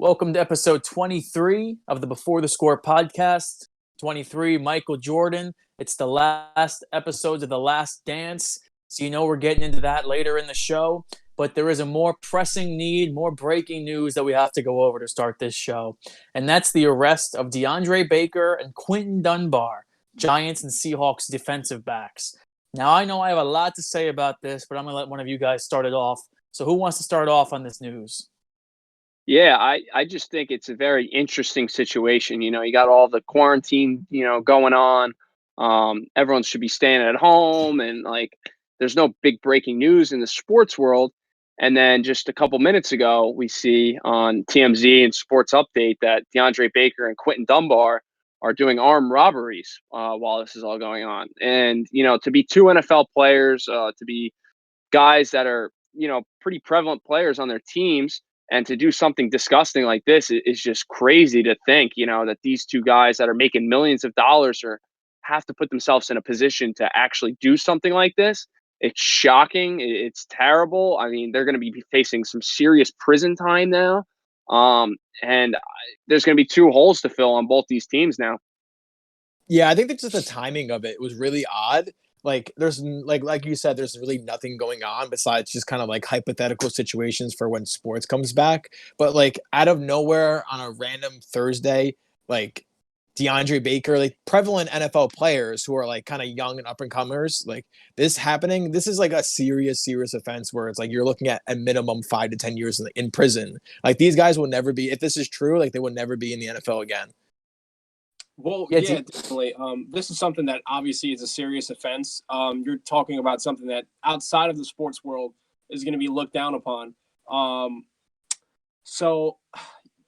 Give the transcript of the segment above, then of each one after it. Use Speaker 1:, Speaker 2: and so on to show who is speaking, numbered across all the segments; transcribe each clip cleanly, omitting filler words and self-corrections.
Speaker 1: Welcome to episode 23 of the Before the Score podcast. 23, Michael Jordan. It's the last episodes of The Last Dance, so you know we're getting into that later in the show. But there is a more pressing need, more breaking news that we have to go over to start this show. And that's the arrest of DeAndre Baker and Quinton Dunbar, Giants and Seahawks defensive backs. Now, I know I have a lot to say about this, but I'm going to let one of you guys start it off. So who wants to start off on this news?
Speaker 2: Yeah, I just think it's a very interesting situation. You got all the quarantine, going on. Everyone should be staying at home, and there's no big breaking news in the sports world. And then just a couple minutes ago, we see on TMZ and Sports Update that DeAndre Baker and Quinton Dunbar are doing armed robberies while this is all going on. And to be two NFL players, to be guys that are pretty prevalent players on their teams, and to do something disgusting like this is just crazy to think, that these two guys that are making millions of dollars or have to put themselves in a position to actually do something like this. It's shocking. It's terrible. I mean, they're going to be facing some serious prison time now. And there's going to be two holes to fill on both these teams now.
Speaker 3: Yeah, I think that just the timing of it was really odd. There's like you said, there's really nothing going on besides just kind of like hypothetical situations for when sports comes back. But out of nowhere on a random Thursday, DeAndre Baker, prevalent NFL players who are kind of young and up and comers, this happening. This is a serious offense where it's you're looking at a minimum 5 to 10 years in prison. These guys will never be, if this is true, they will never be in the NFL again.
Speaker 4: Well, yeah, definitely. This is something that obviously is a serious offense. You're talking about something that outside of the sports world is going to be looked down upon. So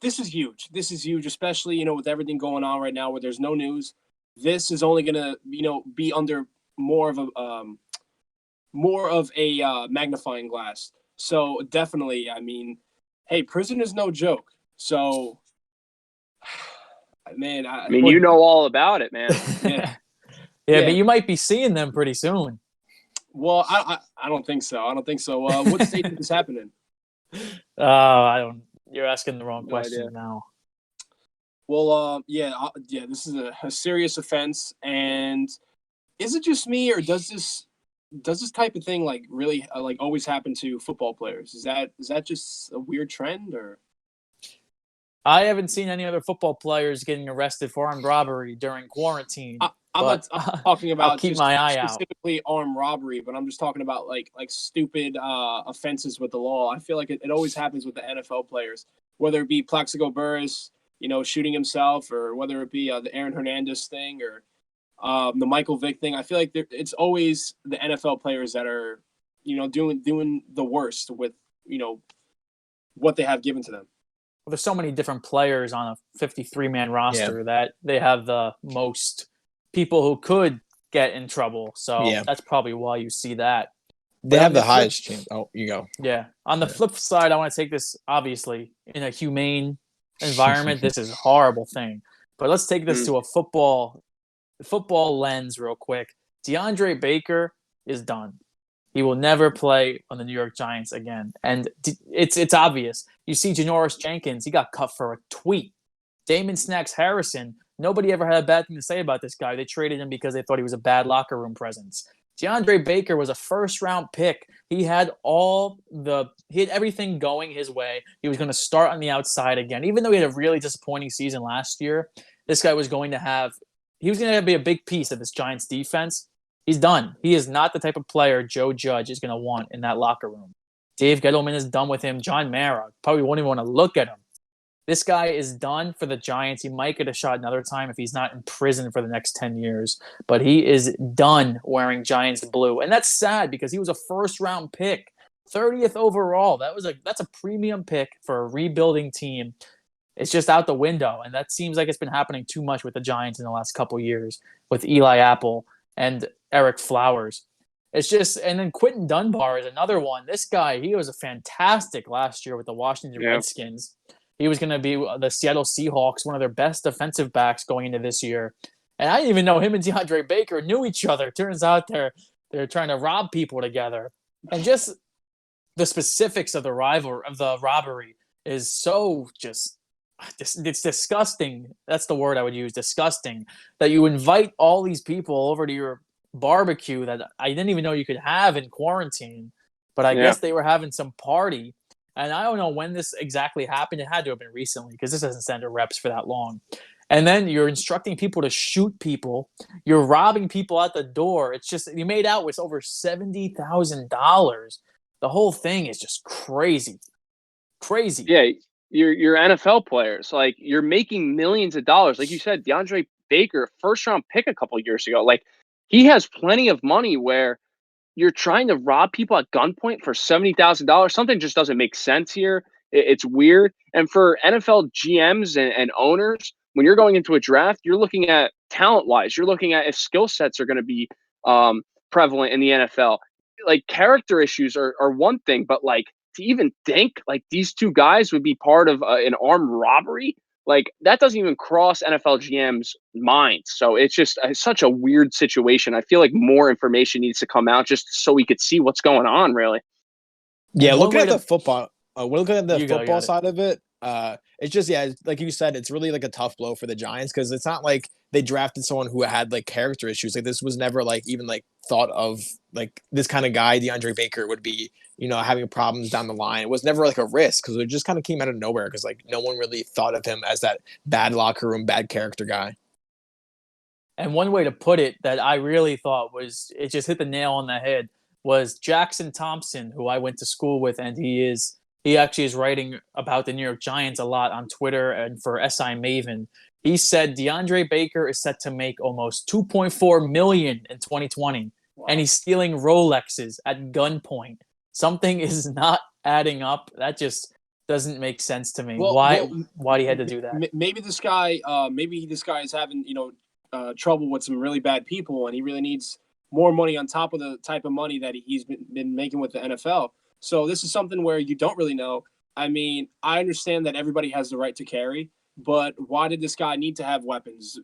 Speaker 4: this is huge. This is huge, especially, with everything going on right now where there's no news. This is only going to, be under more of a magnifying glass. So definitely, I mean, hey, prison is no joke. So man,
Speaker 2: I mean, you know all about it, man.
Speaker 1: Yeah, but you might be seeing them pretty soon.
Speaker 4: Well, I don't think so. I don't think so. What state is this happening?
Speaker 1: I don't. You're asking the wrong question now.
Speaker 4: Well, this is a serious offense, and is it just me, or does this type of thing really always happen to football players? Is that just a weird trend, or?
Speaker 1: I haven't seen any other football players getting arrested for armed robbery during quarantine.
Speaker 4: I'm not talking about
Speaker 1: I'll keep my eye out.
Speaker 4: Specifically armed robbery, but I'm just talking about like stupid offenses with the law. I feel like it always happens with the NFL players, whether it be Plaxico Burress, shooting himself, or whether it be the Aaron Hernandez thing, or the Michael Vick thing. I feel like it's always the NFL players that are, doing the worst with, what they have given to them.
Speaker 1: Well, there's so many different players on a 53-man roster that they have the most people who could get in trouble. So that's probably why you see that.
Speaker 3: They have the highest chance. Oh, you go.
Speaker 1: Yeah. On the flip side, I want to take this, obviously, in a humane environment. This is a horrible thing. But let's take this to a football lens real quick. DeAndre Baker is done. He will never play on the New York Giants again. And it's obvious. You see Janoris Jenkins, he got cut for a tweet. Damon Snacks Harrison, nobody ever had a bad thing to say about this guy. They traded him because they thought he was a bad locker room presence. DeAndre Baker was a first-round pick. He had everything going his way. He was going to start on the outside again. Even though he had a really disappointing season last year, this guy was going to be a big piece of this Giants defense. He's done. He is not the type of player Joe Judge is going to want in that locker room. Dave Gettleman is done with him. John Mara probably won't even want to look at him. This guy is done for the Giants. He might get a shot another time if he's not in prison for the next 10 years. But he is done wearing Giants blue. And that's sad because he was a first-round pick, 30th overall. That's a premium pick for a rebuilding team. It's just out the window. And that seems like it's been happening too much with the Giants in the last couple of years with Eli Apple and Eric Flowers. It's just, and then Quinton Dunbar is another one. This guy, he was a fantastic last year with the Washington Redskins. He was going to be the Seattle Seahawks, one of their best defensive backs going into this year. And I didn't even know him and DeAndre Baker knew each other. Turns out they're trying to rob people together. And just the specifics of the robbery is so just it's disgusting. That's the word I would use. Disgusting that you invite all these people over to your barbecue that I didn't even know you could have in quarantine, but I
Speaker 2: Yeah.
Speaker 1: guess they were having some party. And I don't know when this exactly happened. It had to have been recently because this hasn't sent to reps for that long. And then you're instructing people to shoot people. You're robbing people at the door. It's just you made out with over $70,000. The whole thing is just crazy, crazy.
Speaker 2: Yeah, you're NFL players. Like you're making millions of dollars. Like you said, DeAndre Baker, first round pick a couple years ago. Like he has plenty of money where you're trying to rob people at gunpoint for $70,000. Something just doesn't make sense here. It's weird. And for NFL GMs and owners, when you're going into a draft, you're looking at talent wise. You're looking at if skill sets are going to be prevalent in the NFL. Like character issues are one thing, but like to even think like these two guys would be part of an armed robbery, like that doesn't even cross NFL GM's minds. So it's just such a weird situation. I feel like more information needs to come out just so we could see what's going on, really.
Speaker 3: Yeah,
Speaker 1: And one
Speaker 3: looking
Speaker 1: way
Speaker 3: at
Speaker 1: to
Speaker 3: the football, we're looking at the
Speaker 1: you
Speaker 3: football
Speaker 1: got it.
Speaker 3: side of it. It's just like you said, it's really like a tough blow for the Giants because it's not like they drafted someone who had like character issues. Like this was never like even like thought of like this kind of guy, DeAndre Baker, would be having problems down the line. It was never like a risk because it just kind of came out of nowhere because like no one really thought of him as that bad locker room, bad character guy.
Speaker 1: And one way to put it that I really thought was it just hit the nail on the head was Jackson Thompson, who I went to school with, and he actually is writing about the New York Giants a lot on Twitter and for SI Maven. He said DeAndre Baker is set to make almost $2.4 million in 2020, and he's stealing Rolexes at gunpoint. Something is not adding up. That just doesn't make sense to me. Why he had to do that?
Speaker 4: Maybe this guy is having trouble with some really bad people, and he really needs more money on top of the type of money that he's been making with the NFL. So this is something where you don't really know. I mean, I understand that everybody has the right to carry, but why did this guy need to have weapons?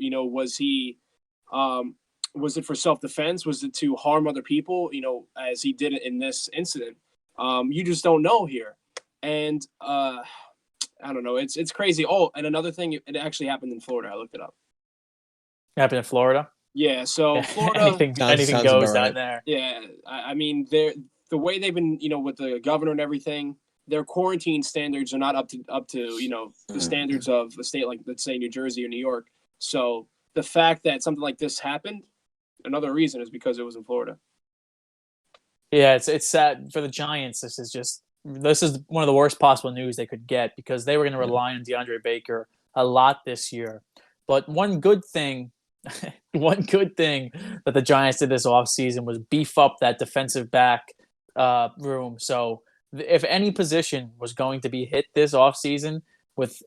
Speaker 4: Was it for self-defense? Was it to harm other people? As he did in this incident. You just don't know here, and I don't know. It's crazy. Oh, and another thing, it actually happened in Florida. I looked it up.
Speaker 1: It happened in Florida.
Speaker 4: Yeah, so Florida,
Speaker 1: anything
Speaker 3: sounds
Speaker 1: goes
Speaker 3: about
Speaker 1: down
Speaker 3: right.
Speaker 1: there.
Speaker 4: yeah, I mean, the way they've been, with the governor and everything, their quarantine standards are not up to the standards of a state like, let's say, New Jersey or New York. So the fact that something like this happened, another reason is because it was in Florida.
Speaker 1: Yeah, it's sad for the Giants. This is one of the worst possible news they could get because they were going to rely on DeAndre Baker a lot this year. But one good thing that the Giants did this offseason was beef up that defensive back room. So if any position was going to be hit this offseason with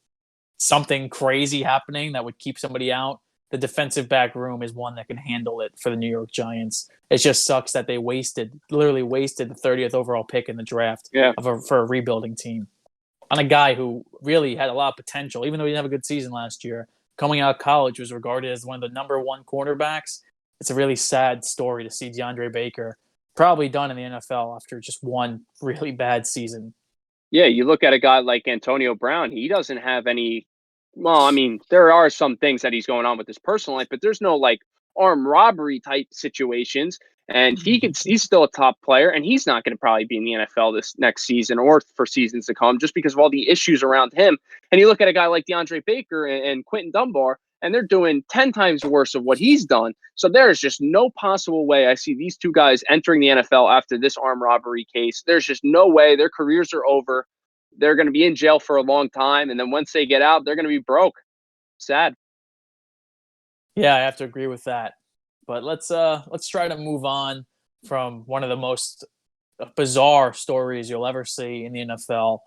Speaker 1: something crazy happening that would keep somebody out, the defensive back room is one that can handle it for the New York Giants. It just sucks that they literally wasted the 30th overall pick in the draft for a rebuilding team on a guy who really had a lot of potential, even though he didn't have a good season last year. Coming out of college was regarded as one of the number one cornerbacks. It's a really sad story to see DeAndre Baker probably done in the NFL after just one really bad season.
Speaker 2: Yeah, you look at a guy like Antonio Brown, he doesn't have any. Well, I mean, there are some things that he's going on with his personal life, but there's no like armed robbery type situations. And he's still a top player, and he's not going to probably be in the NFL this next season or for seasons to come just because of all the issues around him. And you look at a guy like DeAndre Baker and Quentin Dunbar, and they're doing 10 times worse of what he's done. So there is just no possible way I see these two guys entering the NFL after this armed robbery case. There's just no way. Their careers are over. They're going to be in jail for a long time. And then once they get out, they're going to be broke. Sad.
Speaker 1: Yeah, I have to agree with that. But let's try to move on from one of the most bizarre stories you'll ever see in the NFL.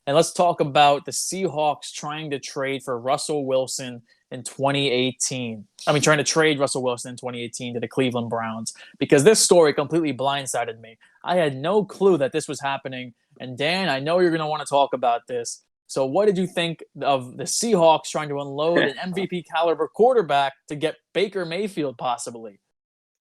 Speaker 1: And let's talk about the Seahawks trying to trade for Russell Wilson in 2018. Trying to trade Russell Wilson in 2018 to the Cleveland Browns because this story completely blindsided me. I had no clue that this was happening. And Dan, I know you're going to want to talk about this. So what did you think of the Seahawks trying to unload an MVP caliber quarterback to get Baker Mayfield possibly?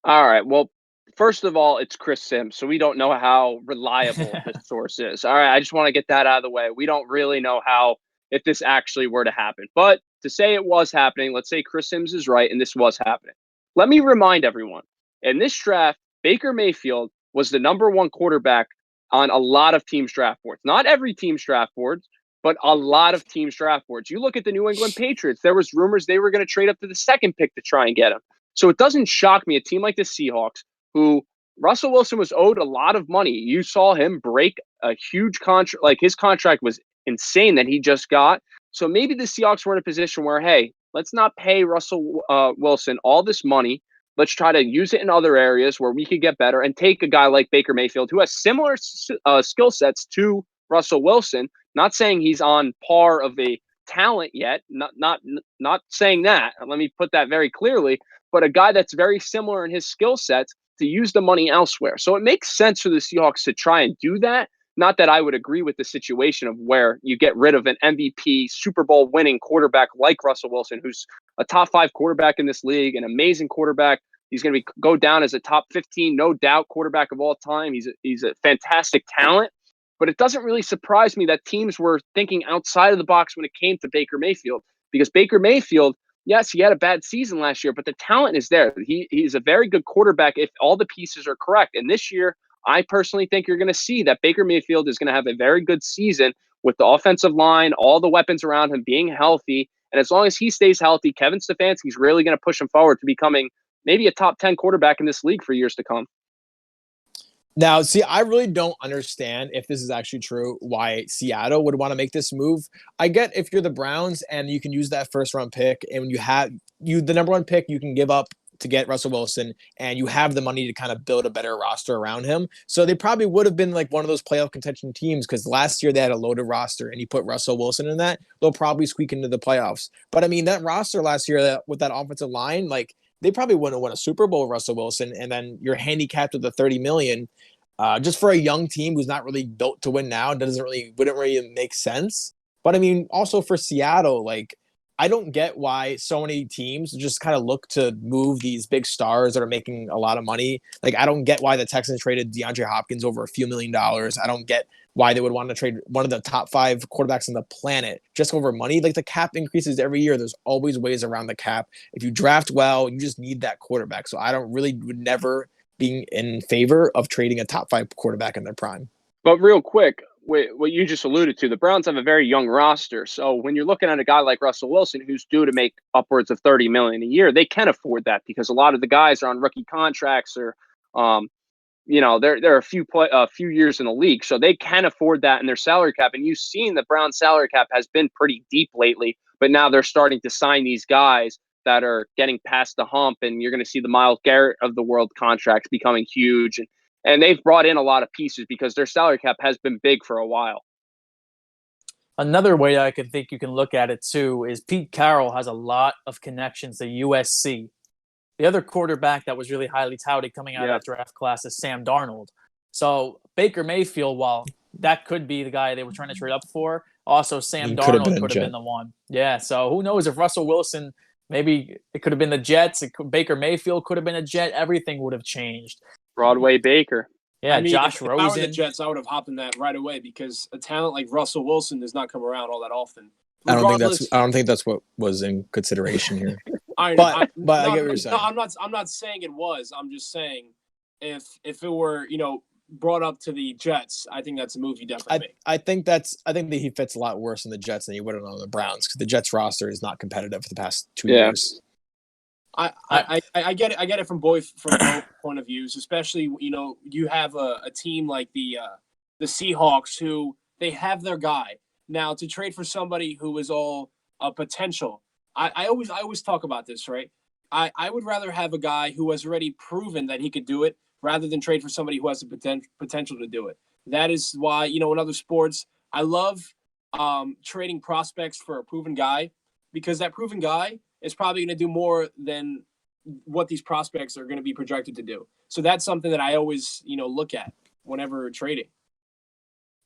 Speaker 2: All right. Well, first of all, it's Chris Sims, so we don't know how reliable this source is. All right. I just want to get that out of the way. We don't really know how if this actually were to happen. But to say it was happening, let's say Chris Sims is right and this was happening. Let me remind everyone, in this draft, Baker Mayfield was the number one quarterback on a lot of teams' draft boards. Not every team's draft boards, but a lot of teams' draft boards. You look at the New England Patriots, there was rumors they were going to trade up to the second pick to try and get him. So it doesn't shock me, a team like the Seahawks, who Russell Wilson was owed a lot of money. You saw him break a huge contract. Like, his contract was insane that he just got. So maybe the Seahawks were in a position where, hey, let's not pay Russell Wilson all this money. Let's try to use it in other areas where we could get better and take a guy like Baker Mayfield, who has similar skill sets to Russell Wilson. Not saying he's on par of a talent yet. Not saying that. Let me put that very clearly. But a guy that's very similar in his skill sets, to use the money elsewhere. So it makes sense for the Seahawks to try and do that. Not that I would agree with the situation of where you get rid of an MVP, Super Bowl winning quarterback like Russell Wilson, who's a top 5 quarterback in this league, an amazing quarterback. He's going to go down as a top 15, no doubt, quarterback of all time. He's a fantastic talent. But it doesn't really surprise me that teams were thinking outside of the box when it came to Baker Mayfield, because Baker Mayfield, yes, he had a bad season last year, but the talent is there. He's a very good quarterback if all the pieces are correct. And this year, I personally think you're going to see that Baker Mayfield is going to have a very good season with the offensive line, all the weapons around him being healthy. And as long as he stays healthy, Kevin Stefanski's really going to push him forward to becoming maybe a top 10 quarterback in this league for years to come.
Speaker 3: Now, see, I really don't understand if this is actually true, why Seattle would want to make this move. I get if you're the Browns and you can use that first round pick, and when you have the number one pick, you can give up to get Russell Wilson, and you have the money to kind of build a better roster around him. So they probably would have been like one of those playoff contention teams, because last year they had a loaded roster and you put Russell Wilson in that, they'll probably squeak into the playoffs. But I mean, that roster last year with that offensive line, like, they probably wouldn't win a Super Bowl with Russell Wilson, and then you're handicapped with the $30 million. Just for a young team who's not really built to win now, wouldn't really make sense. But I mean, also for Seattle, like, I don't get why so many teams just kind of look to move these big stars that are making a lot of money. Like, I don't get why the Texans traded DeAndre Hopkins over a few $1 million. I don't get why they would want to trade one of the top 5 quarterbacks on the planet just over money. Like, the cap increases every year. There's always ways around the cap. If you draft well, you just need that quarterback. So I would never being in favor of trading a top 5 quarterback in their prime.
Speaker 2: But real quick, what you just alluded to, the Browns have a very young roster. So when you're looking at a guy like Russell Wilson, who's due to make upwards of $30 million a year, they can afford that because a lot of the guys are on rookie contracts or, they're a few years in the league. So they can afford that in their salary cap. And you've seen the Browns salary cap has been pretty deep lately, but now they're starting to sign these guys that are getting past the hump, and you're going to see the Myles Garrett of the world contracts becoming huge. And they've brought in a lot of pieces because their salary cap has been big for a while.
Speaker 1: Another way I can think you can look at it too is Pete Carroll has a lot of connections to USC. The other quarterback that was really highly touted coming out of that draft class is Sam Darnold. So Baker Mayfield, while that could be the guy they were trying to trade up for, also Sam Darnold could have been the one. Yeah, so who knows if Russell Wilson, maybe it could have been the Jets. Baker Mayfield could have been a Jet. Everything would have changed.
Speaker 2: Broadway Baker.
Speaker 1: Yeah,
Speaker 4: I mean,
Speaker 1: Josh Rosen.
Speaker 4: If I were the Jets, I would have hopped in that right away because a talent like Russell Wilson does not come around all that often.
Speaker 3: I don't think that's what was in consideration here.
Speaker 4: I get what you're saying. No, I'm not saying it was. I'm just saying if it were, brought up to the Jets, I think that's a move you definitely make.
Speaker 3: I think that he fits a lot worse in the Jets than he would have on the Browns, because the Jets roster is not competitive for the past 2 years.
Speaker 4: I get it. I get it from both point of views, especially you have a team like the Seahawks who they have their guy. Now to trade for somebody who is all a potential. I always talk about this, right? I would rather have a guy who has already proven that he could do it rather than trade for somebody who has the potential to do it. That is why, in other sports, I love trading prospects for a proven guy, because that proven guy is probably going to do more than what these prospects are going to be projected to do. So that's something that I always, look at whenever trading.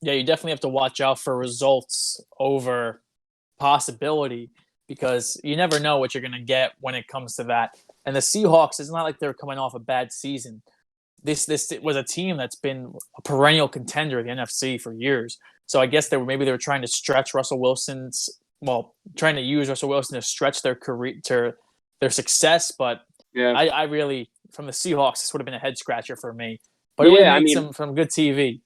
Speaker 1: Yeah, you definitely have to watch out for results over possibility, because you never know what you're going to get when it comes to that. And the Seahawks, it's not like they're coming off a bad season. this was a team that's been a perennial contender in the NFC for years. So I guess they were trying to stretch Russell Wilson's trying to use Russell Wilson to stretch their career to their success. But
Speaker 2: Yeah.
Speaker 1: I really, from the Seahawks, this would have been a head scratcher for me. But it would have made some good TV.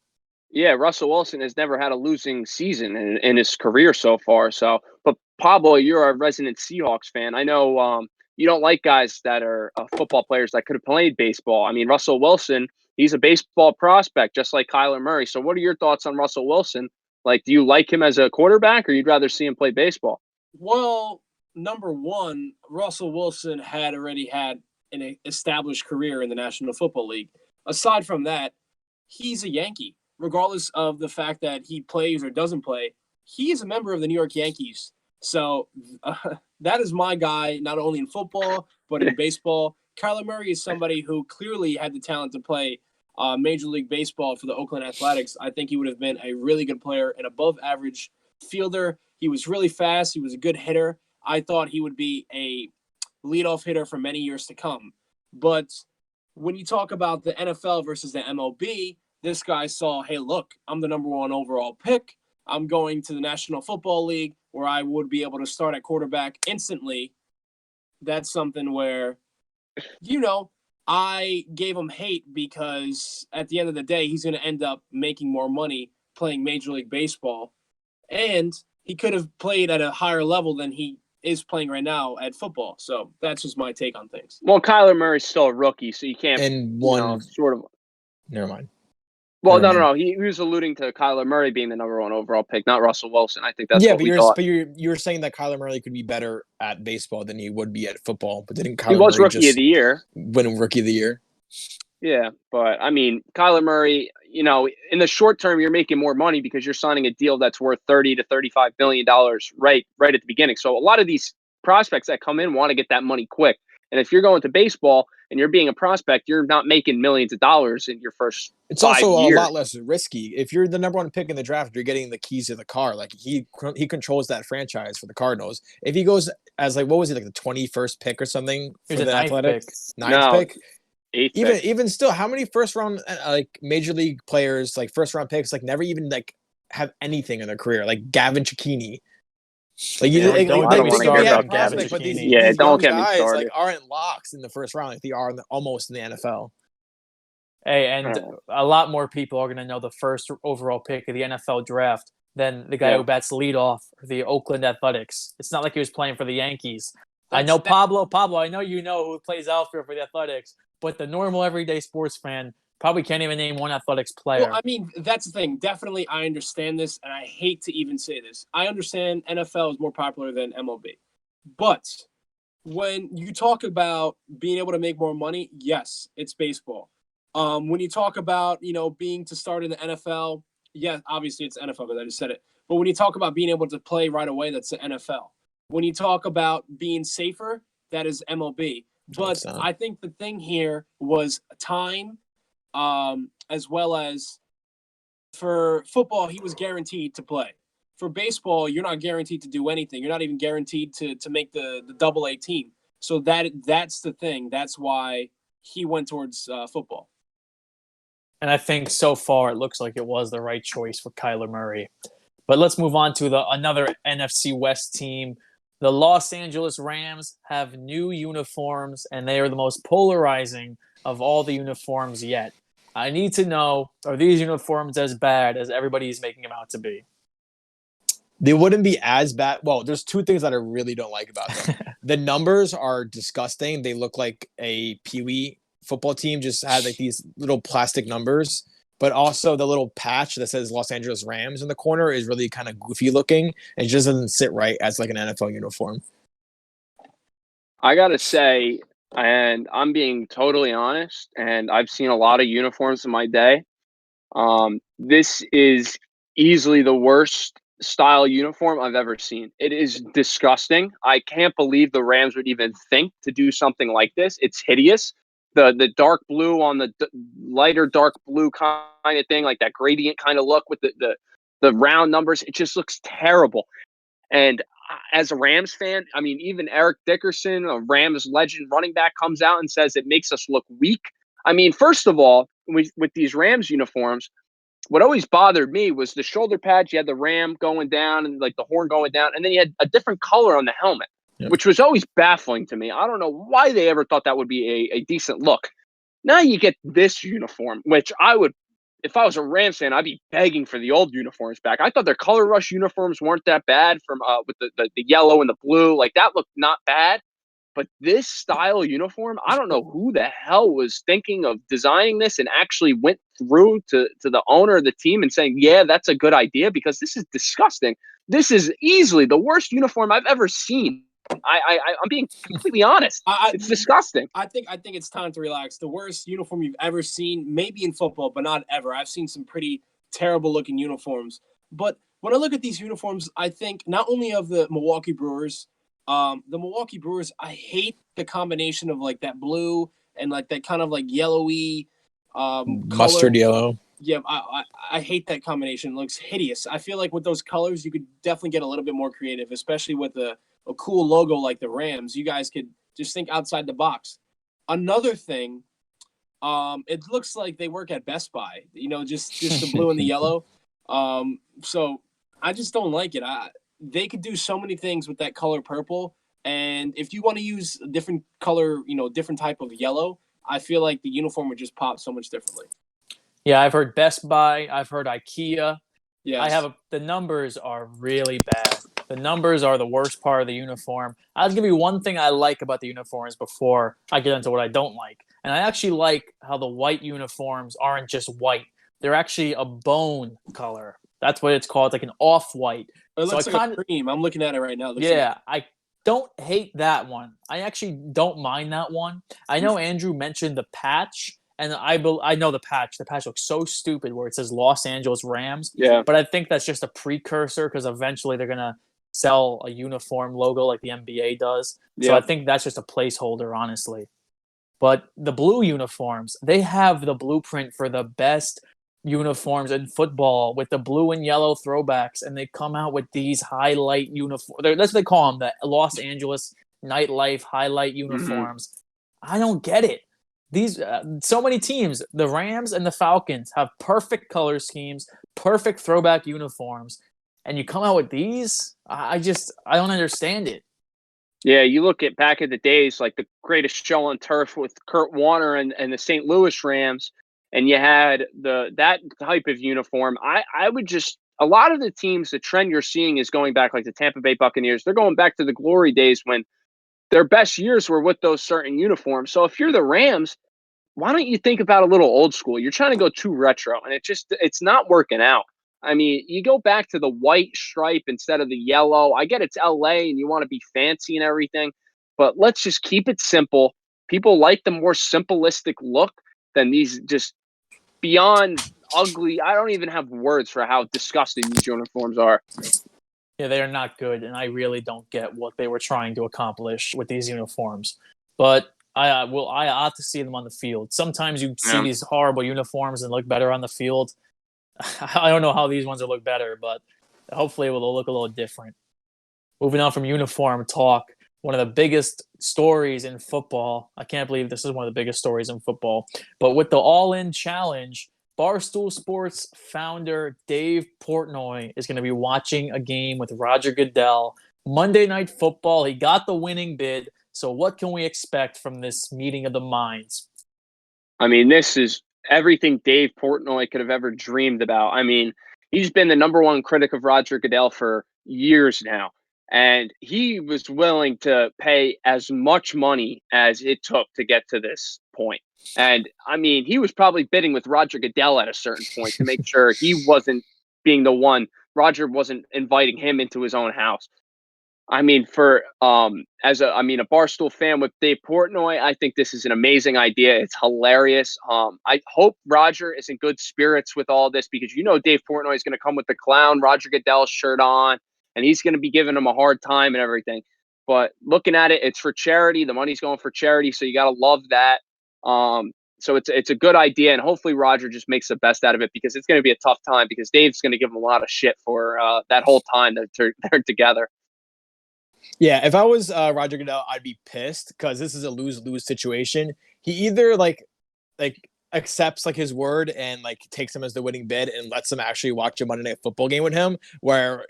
Speaker 2: Yeah, Russell Wilson has never had a losing season in his career so far. So, but Pablo, you're a resident Seahawks fan. I know you don't like guys that are football players that could have played baseball. I mean, Russell Wilson, he's a baseball prospect, just like Kyler Murray. So, what are your thoughts on Russell Wilson? Like, do you like him as a quarterback, or you'd rather see him play baseball?
Speaker 4: Well, number one, Russell Wilson had already had an established career in the National Football League. Aside from that, he's a Yankee. Regardless of the fact that he plays or doesn't play, he is a member of the New York Yankees. So that is my guy, not only in football, but in baseball. Kyler Murray is somebody who clearly had the talent to play Major League Baseball for the Oakland Athletics. I think he would have been a really good player, an above-average fielder. He was really fast. He was a good hitter. I thought he would be a leadoff hitter for many years to come. But when you talk about the NFL versus the MLB, this guy saw, hey, look, I'm the number one overall pick. I'm going to the National Football League where I would be able to start at quarterback instantly. That's something where, I gave him hate because at the end of the day, he's going to end up making more money playing Major League Baseball. And he could have played at a higher level than he is playing right now at football. So that's just my take on things.
Speaker 2: Well, Kyler Murray's still a rookie, so you can't sort of.
Speaker 3: Never mind.
Speaker 2: Well, no. He was alluding to Kyler Murray being the number one overall pick, not Russell Wilson. I think that's what we thought.
Speaker 3: But you're saying that Kyler Murray could be better at baseball than he would be at football. But didn't Kyler
Speaker 2: he was
Speaker 3: Murray
Speaker 2: rookie of the year?
Speaker 3: Win rookie of the year.
Speaker 2: Yeah, but I mean, Kyler Murray, in the short term, you're making more money because you're signing a deal that's worth $30 to $35 million right at the beginning. So a lot of these prospects that come in want to get that money quick. And if you're going to baseball and you're being a prospect, you're not making millions of dollars in your first.
Speaker 3: It's also a lot less risky. If you're the number one pick in the draft, you're getting the keys to the car. Like he controls that franchise for the Cardinals. If he goes as what was he, like the 21st pick or something for the Athletics? Ninth pick. Even still, how many first round major league players, like first round picks, never even have anything in their career, like Gavin Cicchini.
Speaker 1: Don't get me started on Gavin Cicchini.
Speaker 3: These
Speaker 2: don't get me
Speaker 3: guys,
Speaker 2: started.
Speaker 3: Aren't locks in the first round, like they are almost in the NFL.
Speaker 1: Hey, and a lot more people are going to know the first overall pick of the NFL draft than the guy who bats leadoff for the Oakland Athletics. It's not like he was playing for the Yankees. I know Pablo, I know you know who plays outfield for the Athletics, but the normal everyday sports fan probably can't even name one Athletics player.
Speaker 4: Well, I mean, that's the thing. Definitely, I understand this, and I hate to even say this. I understand NFL is more popular than MLB. But when you talk about being able to make more money, yes, it's baseball. When you talk about, being to start in the NFL, yeah, obviously it's NFL because I just said it. But when you talk about being able to play right away, that's the NFL. When you talk about being safer, that is MLB. But I think the thing here was time. As well as for football, he was guaranteed to play. For baseball, you're not guaranteed to do anything. You're not even guaranteed to make the AA team. So that's the thing. That's why he went towards football.
Speaker 1: And I think so far it looks like it was the right choice for Kyler Murray. But let's move on to another NFC West team. The Los Angeles Rams have new uniforms, and they are the most polarizing of all the uniforms yet. I need to know, are these uniforms as bad as everybody's making them out to be?
Speaker 3: They wouldn't be as bad. Well, there's two things that I really don't like about them. The numbers are disgusting. They look like a Pee-wee football team just had these little plastic numbers. But also the little patch that says Los Angeles Rams in the corner is really kind of goofy looking. It just doesn't sit right as an NFL uniform.
Speaker 2: I got to say, and I'm being totally honest, and I've seen a lot of uniforms in my day. This is easily the worst style uniform I've ever seen. It is disgusting. I can't believe the Rams would even think to do something like this. It's hideous. The dark blue on the lighter dark blue kind of thing, like that gradient kind of look with the round numbers. It just looks terrible. And as a Rams fan, I mean, even Eric Dickerson, a Rams legend running back, comes out and says it makes us look weak. I mean, first of all, with these Rams uniforms, what always bothered me was the shoulder pads. You had the ram going down and like the horn going down, and then you had a different color on the helmet, which was always baffling to me. I don't know why they ever thought that would be a decent look. Now you get this uniform, which I would, if I was a Rams fan, I'd be begging for the old uniforms back. I thought their color rush uniforms weren't that bad from with the yellow and the blue. Like that looked not bad. But this style uniform, I don't know who the hell was thinking of designing this and actually went through to the owner of the team and saying, yeah, that's a good idea, because this is disgusting. This is easily the worst uniform I've ever seen. I'm being completely honest. It's disgusting.
Speaker 4: I think it's time to relax. The worst uniform you've ever seen, maybe in football, but not ever. I've seen some pretty terrible looking uniforms. But when I look at these uniforms, I think not only of the Milwaukee Brewers, I hate the combination of like that blue and like that kind of like yellowy
Speaker 3: mustard
Speaker 4: color.
Speaker 3: yellow.
Speaker 4: Yeah, I hate that combination. It looks hideous. I feel like with those colors, you could definitely get a little bit more creative, especially with a cool logo like the Rams. You guys could just think outside the box. Another thing, it looks like they work at Best Buy. You know, just the blue and the yellow. So I just don't like it. They could do so many things with that color purple. And if you want to use a different color, different type of yellow, I feel like the uniform would just pop so much differently.
Speaker 1: Yeah, I've heard Best Buy. I've heard IKEA.
Speaker 4: Yes.
Speaker 1: The numbers are really bad. The numbers are the worst part of the uniform. I'll give you one thing I like about the uniforms before I get into what I don't like. And I actually like how the white uniforms aren't just white. They're actually a bone color. That's what it's called. It's like an off-white.
Speaker 4: It looks like a cream. I'm looking at it right now.
Speaker 1: I don't hate that one. I actually don't mind that one. I know Andrew mentioned the patch, and I know the patch. The patch looks so stupid where it says Los Angeles Rams.
Speaker 2: Yeah.
Speaker 1: But I think that's just a precursor because eventually they're going to sell a uniform logo like the NBA does. So I think that's just a placeholder, honestly. But the blue uniforms, they have the blueprint for the best uniforms in football with the blue and yellow throwbacks, and they come out with these highlight uniforms. That's what they call them, the Los Angeles nightlife highlight uniforms. I don't get it. These so many teams, the Rams and the Falcons, have perfect color schemes, perfect throwback uniforms, and you come out with these. I don't understand it.
Speaker 2: Yeah, you look at back in the days, like the greatest show on turf with Kurt Warner and the St. Louis Rams, and you had that type of uniform. I would just, a lot of the teams, the trend you're seeing is going back, like the Tampa Bay Buccaneers. They're going back to the glory days when their best years were with those certain uniforms. So if you're the Rams, why don't you think about a little old school? You're trying to go too retro, and it's not working out. I mean, you go back to the white stripe instead of the yellow. I get it's LA and you want to be fancy and everything, but let's just keep it simple. People like the more simplistic look than these just beyond ugly. I don't even have words for how disgusting these uniforms are.
Speaker 1: Yeah, they are not good, and I really don't get what they were trying to accomplish with these uniforms. But I ought to see them on the field. Sometimes you see these horrible uniforms and look better on the field. I don't know how these ones will look better, but hopefully it will look a little different. Moving on from uniform talk, one of the biggest stories in football. I can't believe this is one of the biggest stories in football. But with the All-In Challenge, Barstool Sports founder Dave Portnoy is going to be watching a game with Roger Goodell. Monday Night Football. He got the winning bid. So what can we expect from this meeting of the minds?
Speaker 2: I mean, this is everything Dave Portnoy could have ever dreamed about. I mean, he's been the number one critic of Roger Goodell for years now. And he was willing to pay as much money as it took to get to this point. And I mean, he was probably bidding with Roger Goodell at a certain point to make sure he wasn't being the one. Roger wasn't inviting him into his own house. I mean, a Barstool fan with Dave Portnoy, I think this is an amazing idea. It's hilarious. I hope Roger is in good spirits with all this because Dave Portnoy is going to come with the clown Roger Goodell shirt on, and he's going to be giving him a hard time and everything. But looking at it, it's for charity. The money's going for charity, so you got to love that. So it's a good idea, and hopefully Roger just makes the best out of it because it's going to be a tough time because Dave's going to give him a lot of shit for that whole time that they're together.
Speaker 3: Yeah, if I was Roger Goodell, I'd be pissed because this is a lose-lose situation. He either like accepts like his word and like takes him as the winning bid and lets him actually watch a Monday Night Football game with him, where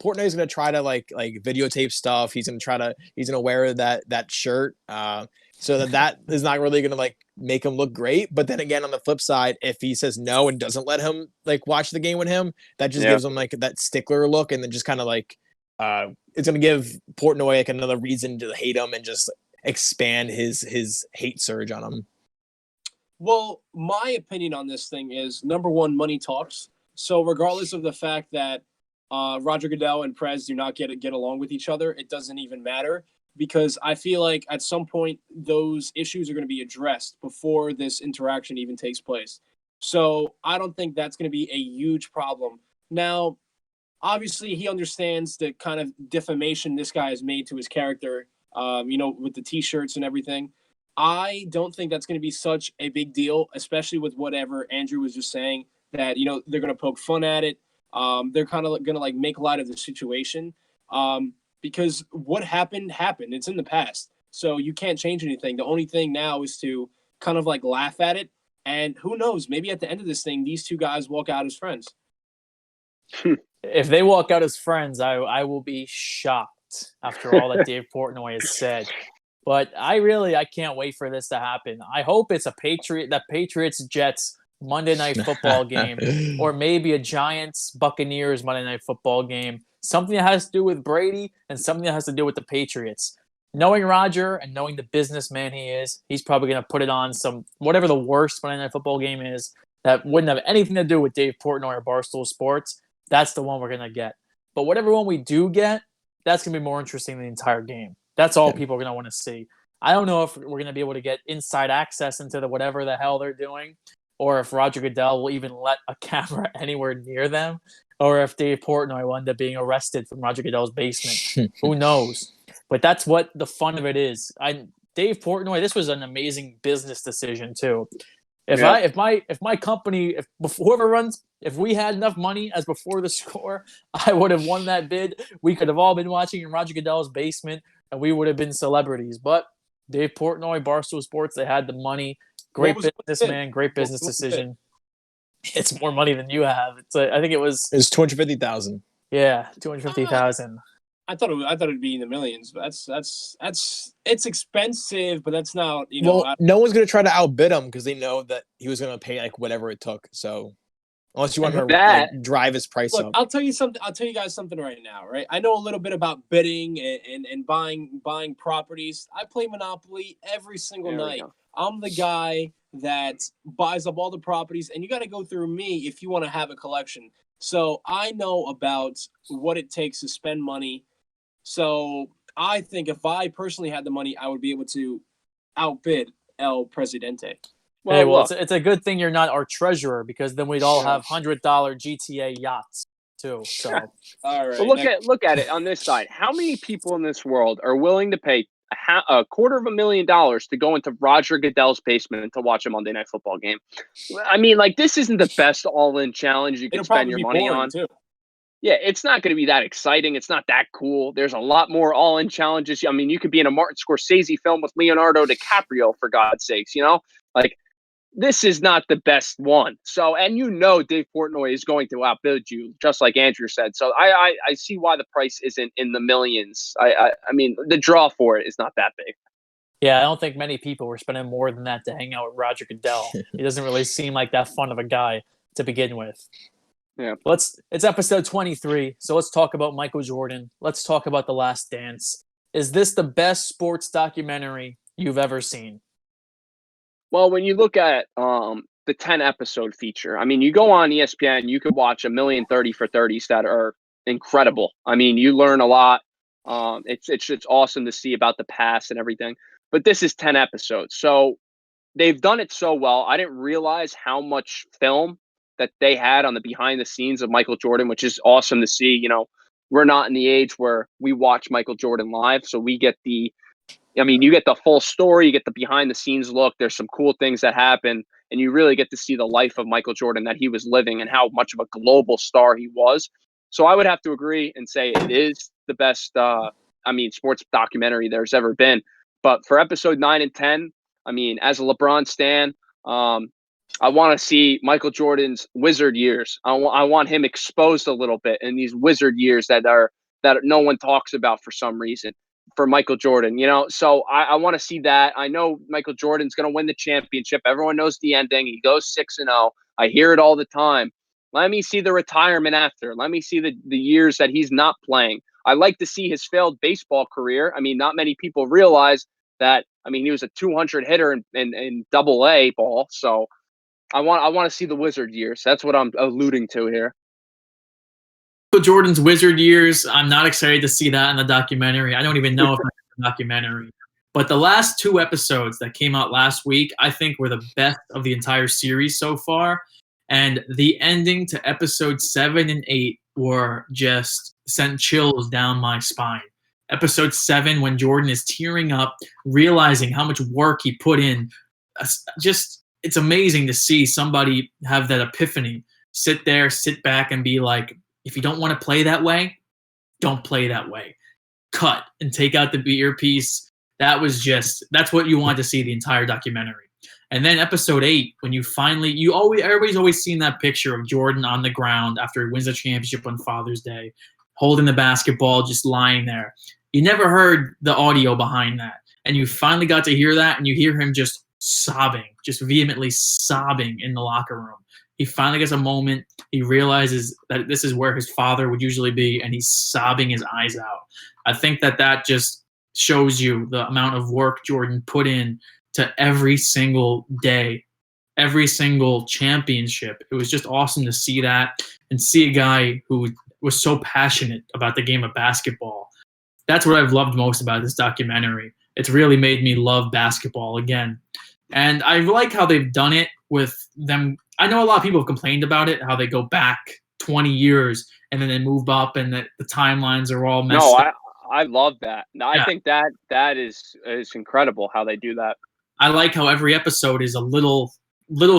Speaker 3: Portnoy's gonna try to like videotape stuff. He's gonna wear that shirt. So that is not really gonna like make him look great. But then again, on the flip side, if he says no and doesn't let him like watch the game with him, that just gives him like that stickler look, and then just kind of like it's gonna give Portnoy like another reason to hate him and just expand his hate surge on him.
Speaker 4: Well, my opinion on this thing is, number one, money talks. So regardless of the fact that Roger Goodell and Prez do not get along with each other, it doesn't even matter, because I feel like at some point those issues are going to be addressed before this interaction even takes place. So I don't think that's going to be a huge problem. Now, obviously, he understands the kind of defamation this guy has made to his character, with the T-shirts and everything. I don't think that's going to be such a big deal, especially with whatever Andrew was just saying, that, they're going to poke fun at it. They're kind of going to like make light of the situation, because what happened. It's in the past. So you can't change anything. The only thing now is to kind of like laugh at it. And who knows, maybe at the end of this thing, these two guys walk out as friends.
Speaker 1: If they walk out as friends, I will be shocked after all that Dave Portnoy has said. But I can't wait for this to happen. I hope it's Patriots Jets Monday Night Football game, or maybe a Giants Buccaneers Monday Night Football game. Something that has to do with Brady and something that has to do with the Patriots. Knowing Roger and knowing the businessman he is, he's probably going to put it on whatever the worst Monday Night Football game is that wouldn't have anything to do with Dave Portnoy or Barstool Sports. That's the one we're going to get. But whatever one we do get, that's going to be more interesting than the entire game. That's all people are going to want to see. I don't know if we're going to be able to get inside access into whatever the hell they're doing, or if Roger Goodell will even let a camera anywhere near them, or if Dave Portnoy will end up being arrested from Roger Goodell's basement. Who knows? But that's what the fun of it is. Dave Portnoy, this was an amazing business decision too. If my company, if we had enough money as before the score, I would have won that bid. We could have all been watching in Roger Goodell's basement, and we would have been celebrities. But Dave Portnoy, Barstool Sports, they had the money. Great businessman, great business decision. It's more money than you have. I think it was.
Speaker 3: It's $250,000.
Speaker 1: Yeah, $250,000.
Speaker 4: I thought it'd be in the millions, but it's expensive, but that's not,
Speaker 3: Well, no one's gonna try to outbid him because they know that he was gonna pay like whatever it took. So unless you want to like, drive his price up.
Speaker 4: I'll tell you something. I'll tell you guys something right now, right? I know a little bit about bidding and buying properties. I play Monopoly every single night. I'm the guy that buys up all the properties, and you got to go through me if you want to have a collection. So I know about what it takes to spend money. So I think if I personally had the money, I would be able to outbid El Presidente.
Speaker 1: Well, it's a good thing you're not our treasurer, because then we'd all have $100 GTA yachts too. So,
Speaker 4: all right.
Speaker 2: Well, look at it on this side. How many people in this world are willing to pay $250,000 to go into Roger Goodell's basement to watch a Monday Night Football game? I mean, like, this isn't the best all-in challenge you can spend your money on.
Speaker 4: Too.
Speaker 2: Yeah, it's not going to be that exciting. It's not that cool. There's a lot more all-in challenges. I mean, you could be in a Martin Scorsese film with Leonardo DiCaprio, for God's sakes, Like, this is not the best one. So, and Dave Portnoy is going to outbid you, just like Andrew said. So I see why the price isn't in the millions. I mean, the draw for it is not that big.
Speaker 1: Yeah, I don't think many people were spending more than that to hang out with Roger Goodell. He doesn't really seem like that fun of a guy to begin with.
Speaker 2: Yeah.
Speaker 1: It's episode 23, so let's talk about Michael Jordan. Let's talk about The Last Dance. Is this the best sports documentary you've ever seen?
Speaker 2: Well, when you look at the 10-episode feature, I mean, you go on ESPN, you could watch a million 30 for 30s that are incredible. I mean, you learn a lot. It's awesome to see about the past and everything. But this is 10 episodes, so they've done it so well. I didn't realize how much film that they had on the behind the scenes of Michael Jordan, which is awesome to see. We're not in the age where we watch Michael Jordan live, so we get you get the full story, you get the behind the scenes look. There's some cool things that happen, and you really get to see the life of Michael Jordan that he was living and how much of a global star he was. So I would have to agree and say it is the best, sports documentary there's ever been. But for episode 9 and 10, I mean, as a LeBron stan, I want to see Michael Jordan's wizard years. I want him exposed a little bit in these wizard years that no one talks about for some reason for Michael Jordan, So I want to see that. I know Michael Jordan's going to win the championship. Everyone knows the ending. He goes 6-0. I hear it all the time. Let me see the retirement after. Let me see the years that he's not playing. I like to see his failed baseball career. I mean, not many people realize that. I mean, he was a 200 hitter in Double-A ball. So I want to see the wizard years. That's what I'm alluding to here.
Speaker 1: Jordan's wizard years, I'm not excited to see that in the documentary. I don't even know if it's a documentary. But the last 2 episodes that came out last week, I think were the best of the entire series so far. And the ending to episode 7 and 8 were just sent chills down my spine. Episode 7, when Jordan is tearing up, realizing how much work he put in. It's amazing to see somebody have that epiphany, sit back and be like, if you don't want to play that way, don't play that way. Cut and take out the earpiece. That's what you want to see the entire documentary. And then episode 8, when everybody's always seen that picture of Jordan on the ground after he wins the championship on Father's Day, holding the basketball, just lying there. You never heard the audio behind that. And you finally got to hear that, and you hear him just sobbing, just vehemently sobbing in the locker room. He finally gets a moment. He realizes that this is where his father would usually be, and he's sobbing his eyes out. I think that just shows you the amount of work Jordan put in to every single day, every single championship. It was just awesome to see that and see a guy who was so passionate about the game of basketball. That's what I've loved most about this documentary. It's really made me love basketball again. And I like how they've done it with them. I know a lot of people have complained about it, how they go back 20 years and then they move up and the timelines are all messed up.
Speaker 2: I love that. No, yeah. I think that is incredible how they do that.
Speaker 1: I like how every episode is a little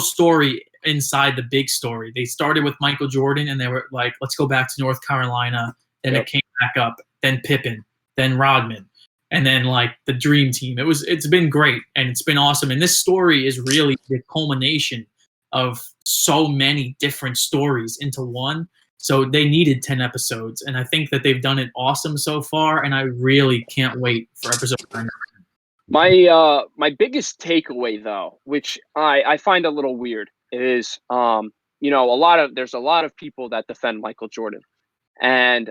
Speaker 1: story inside the big story. They started with Michael Jordan and they were like, let's go back to North Carolina. Then It came back up. Then Pippen. Then Rodman. And then like the dream team. It's been great and it's been awesome. And this story is really the culmination of so many different stories into one. So they needed 10 episodes. And I think that they've done it awesome so far. And I really can't wait for episode 9.
Speaker 2: My biggest takeaway though, which I find a little weird, is there's a lot of people that defend Michael Jordan. And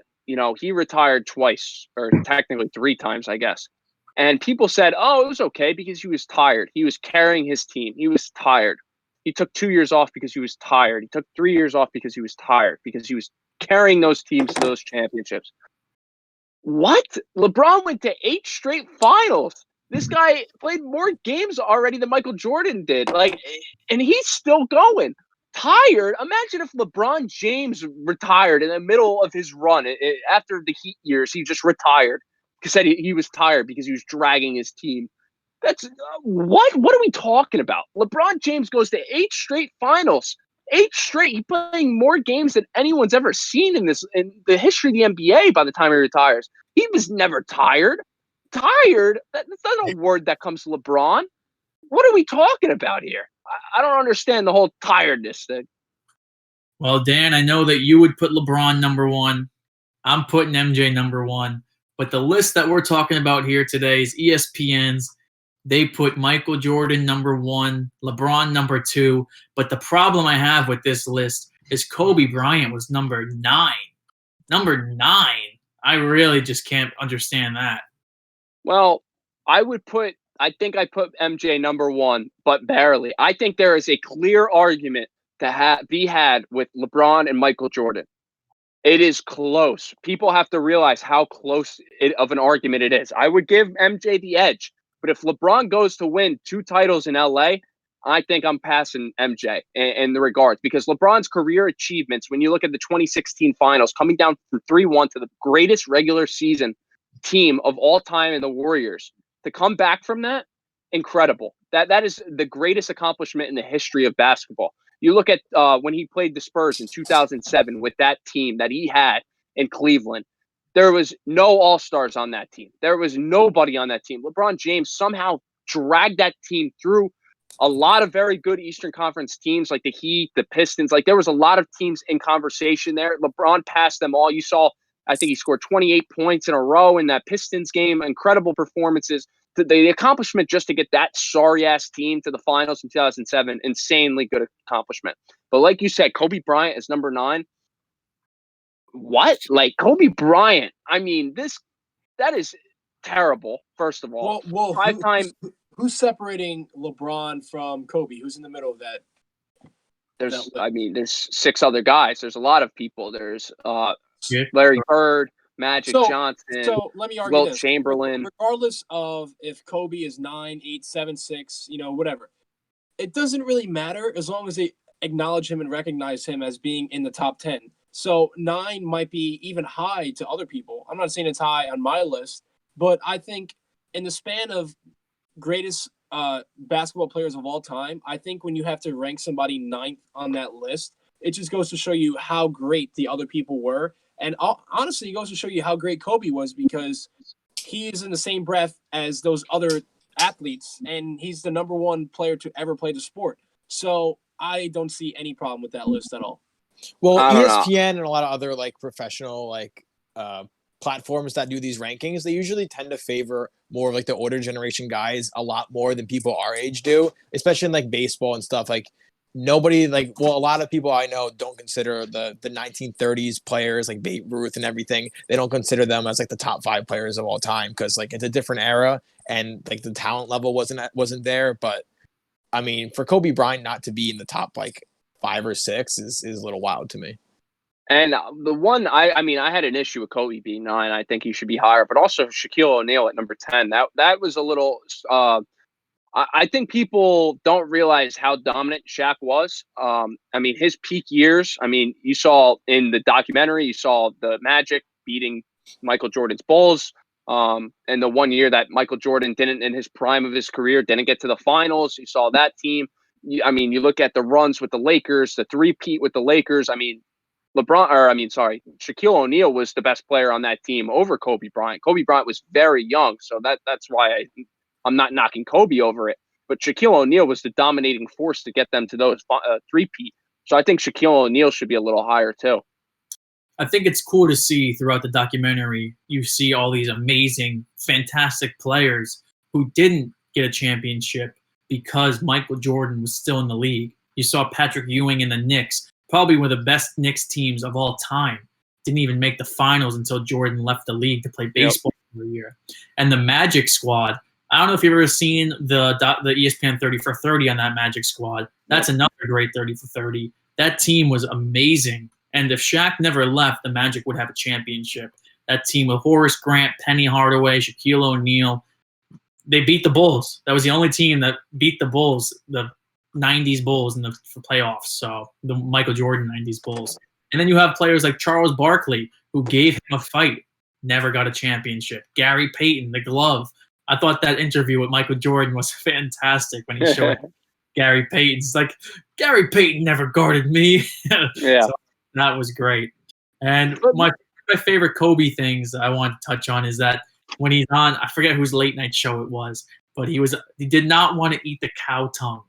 Speaker 2: he retired twice, or technically 3 times, I guess. And people said, oh, it was okay because he was tired. He was carrying his team. He was tired. He took 2 years off because he was tired. He took 3 years off because he was tired, because he was carrying those teams to those championships. What? LeBron went to 8 straight finals. This guy played more games already than Michael Jordan did. And he's still going. Tired. Imagine if LeBron James retired in the middle of his run after the Heat years. He just retired. He said he was tired because he was dragging his team. That's what? What are we talking about? LeBron James goes to 8 straight finals. 8 straight. He's playing more games than anyone's ever seen in the history of the NBA by the time he retires. He was never tired. Tired? That's not a word that comes to LeBron. What are we talking about here? I don't understand the whole tiredness thing.
Speaker 1: Well, Dan, I know that you would put LeBron number 1. I'm putting MJ number 1. But the list that we're talking about here today is ESPN's. They put Michael Jordan number 1, LeBron number 2. But the problem I have with this list is Kobe Bryant was number 9. Number 9. I really just can't understand that.
Speaker 2: Well, I think I put MJ number 1, but barely. I think there is a clear argument to be had with LeBron and Michael Jordan. It is close. People have to realize how close of an argument it is. I would give MJ the edge, but if LeBron goes to win 2 titles in LA, I think I'm passing MJ in the regards, because LeBron's career achievements, when you look at the 2016 finals, coming down from 3-1 to the greatest regular season team of all time in the Warriors, to come back from that, incredible. That is the greatest accomplishment in the history of basketball. You look at when he played the Spurs in 2007 with that team that he had in Cleveland. There was no all-stars on that team. There was nobody on that team. LeBron James somehow dragged that team through a lot of very good Eastern Conference teams like the Heat, the Pistons. Like there was a lot of teams in conversation there. LeBron passed them all. You saw, I think he scored 28 points in a row in that Pistons game. Incredible performances. The accomplishment just to get that sorry-ass team to the finals in 2007, insanely good accomplishment. But like you said, Kobe Bryant is number 9. What? Like Kobe Bryant? I mean, that is terrible. First of all,
Speaker 4: Well,
Speaker 2: five-time.
Speaker 4: Who's separating LeBron from Kobe? Who's in the middle of that?
Speaker 2: There's 6 other guys. There's a lot of people. There's Larry Bird, Magic Johnson.
Speaker 4: So let me argue
Speaker 2: Wilt
Speaker 4: this.
Speaker 2: Chamberlain.
Speaker 4: Regardless of if Kobe is 9, 8, 7, 6, whatever, it doesn't really matter as long as they acknowledge him and recognize him as being in the top 10. So 9 might be even high to other people. I'm not saying it's high on my list, but I think in the span of greatest basketball players of all time, I think when you have to rank somebody 9th on that list, it just goes to show you how great the other people were. And honestly, it goes to show you how great Kobe was because he is in the same breath as those other athletes, and he's the number 1 player to ever play the sport. So I don't see any problem with that list at all.
Speaker 3: Well, ESPN and a lot of other like professional platforms that do these rankings, they usually tend to favor more of like the older generation guys a lot more than people our age do, especially in like baseball and stuff. Like nobody a lot of people I know don't consider the 1930s players like Babe Ruth and everything. They don't consider them as like the top 5 players of all time because like it's a different era and like the talent level wasn't there. But I mean, for Kobe Bryant not to be in the top like 5 or 6 is a little wild to me.
Speaker 2: And the one I mean, I had an issue with Kobe being 9. I think he should be higher, but also Shaquille O'Neal at number 10. That was a little. I think people don't realize how dominant Shaq was. I mean, his peak years. I mean, you saw in the documentary, you saw the Magic beating Michael Jordan's Bulls. And the one year that Michael Jordan didn't, in his prime of his career, didn't get to the finals. You saw that team. I mean, you look at the runs with the Lakers, the 3-peat with the Lakers. I mean, Shaquille O'Neal was the best player on that team over Kobe Bryant. Kobe Bryant was very young, so that's why I'm not knocking Kobe over it. But Shaquille O'Neal was the dominating force to get them to those 3-peat. So I think Shaquille O'Neal should be a little higher too.
Speaker 5: I think it's cool to see throughout the documentary, you see all these amazing, fantastic players who didn't get a championship because Michael Jordan was still in the league. You saw Patrick Ewing in the Knicks, probably one of the best Knicks teams of all time. Didn't even make the finals until Jordan left the league to play baseball for a year. And the Magic squad, I don't know if you've ever seen the ESPN 30 for 30 on that Magic squad. That's another great 30 for 30. That team was amazing. And if Shaq never left, the Magic would have a championship. That team with Horace Grant, Penny Hardaway, Shaquille O'Neal, they beat the Bulls. That was the only team that beat the Bulls, the 90s Bulls in the playoffs. So the Michael Jordan 90s Bulls. And then you have players like Charles Barkley, who gave him a fight, never got a championship. Gary Payton, the glove. I thought that interview with Michael Jordan was fantastic when he showed Gary Payton. It's like, Gary Payton never guarded me.
Speaker 2: Yeah.
Speaker 5: So that was great. And my favorite Kobe things I want to touch on is that when he's on, I forget whose late night show it was, but he did not want to eat the cow tongue.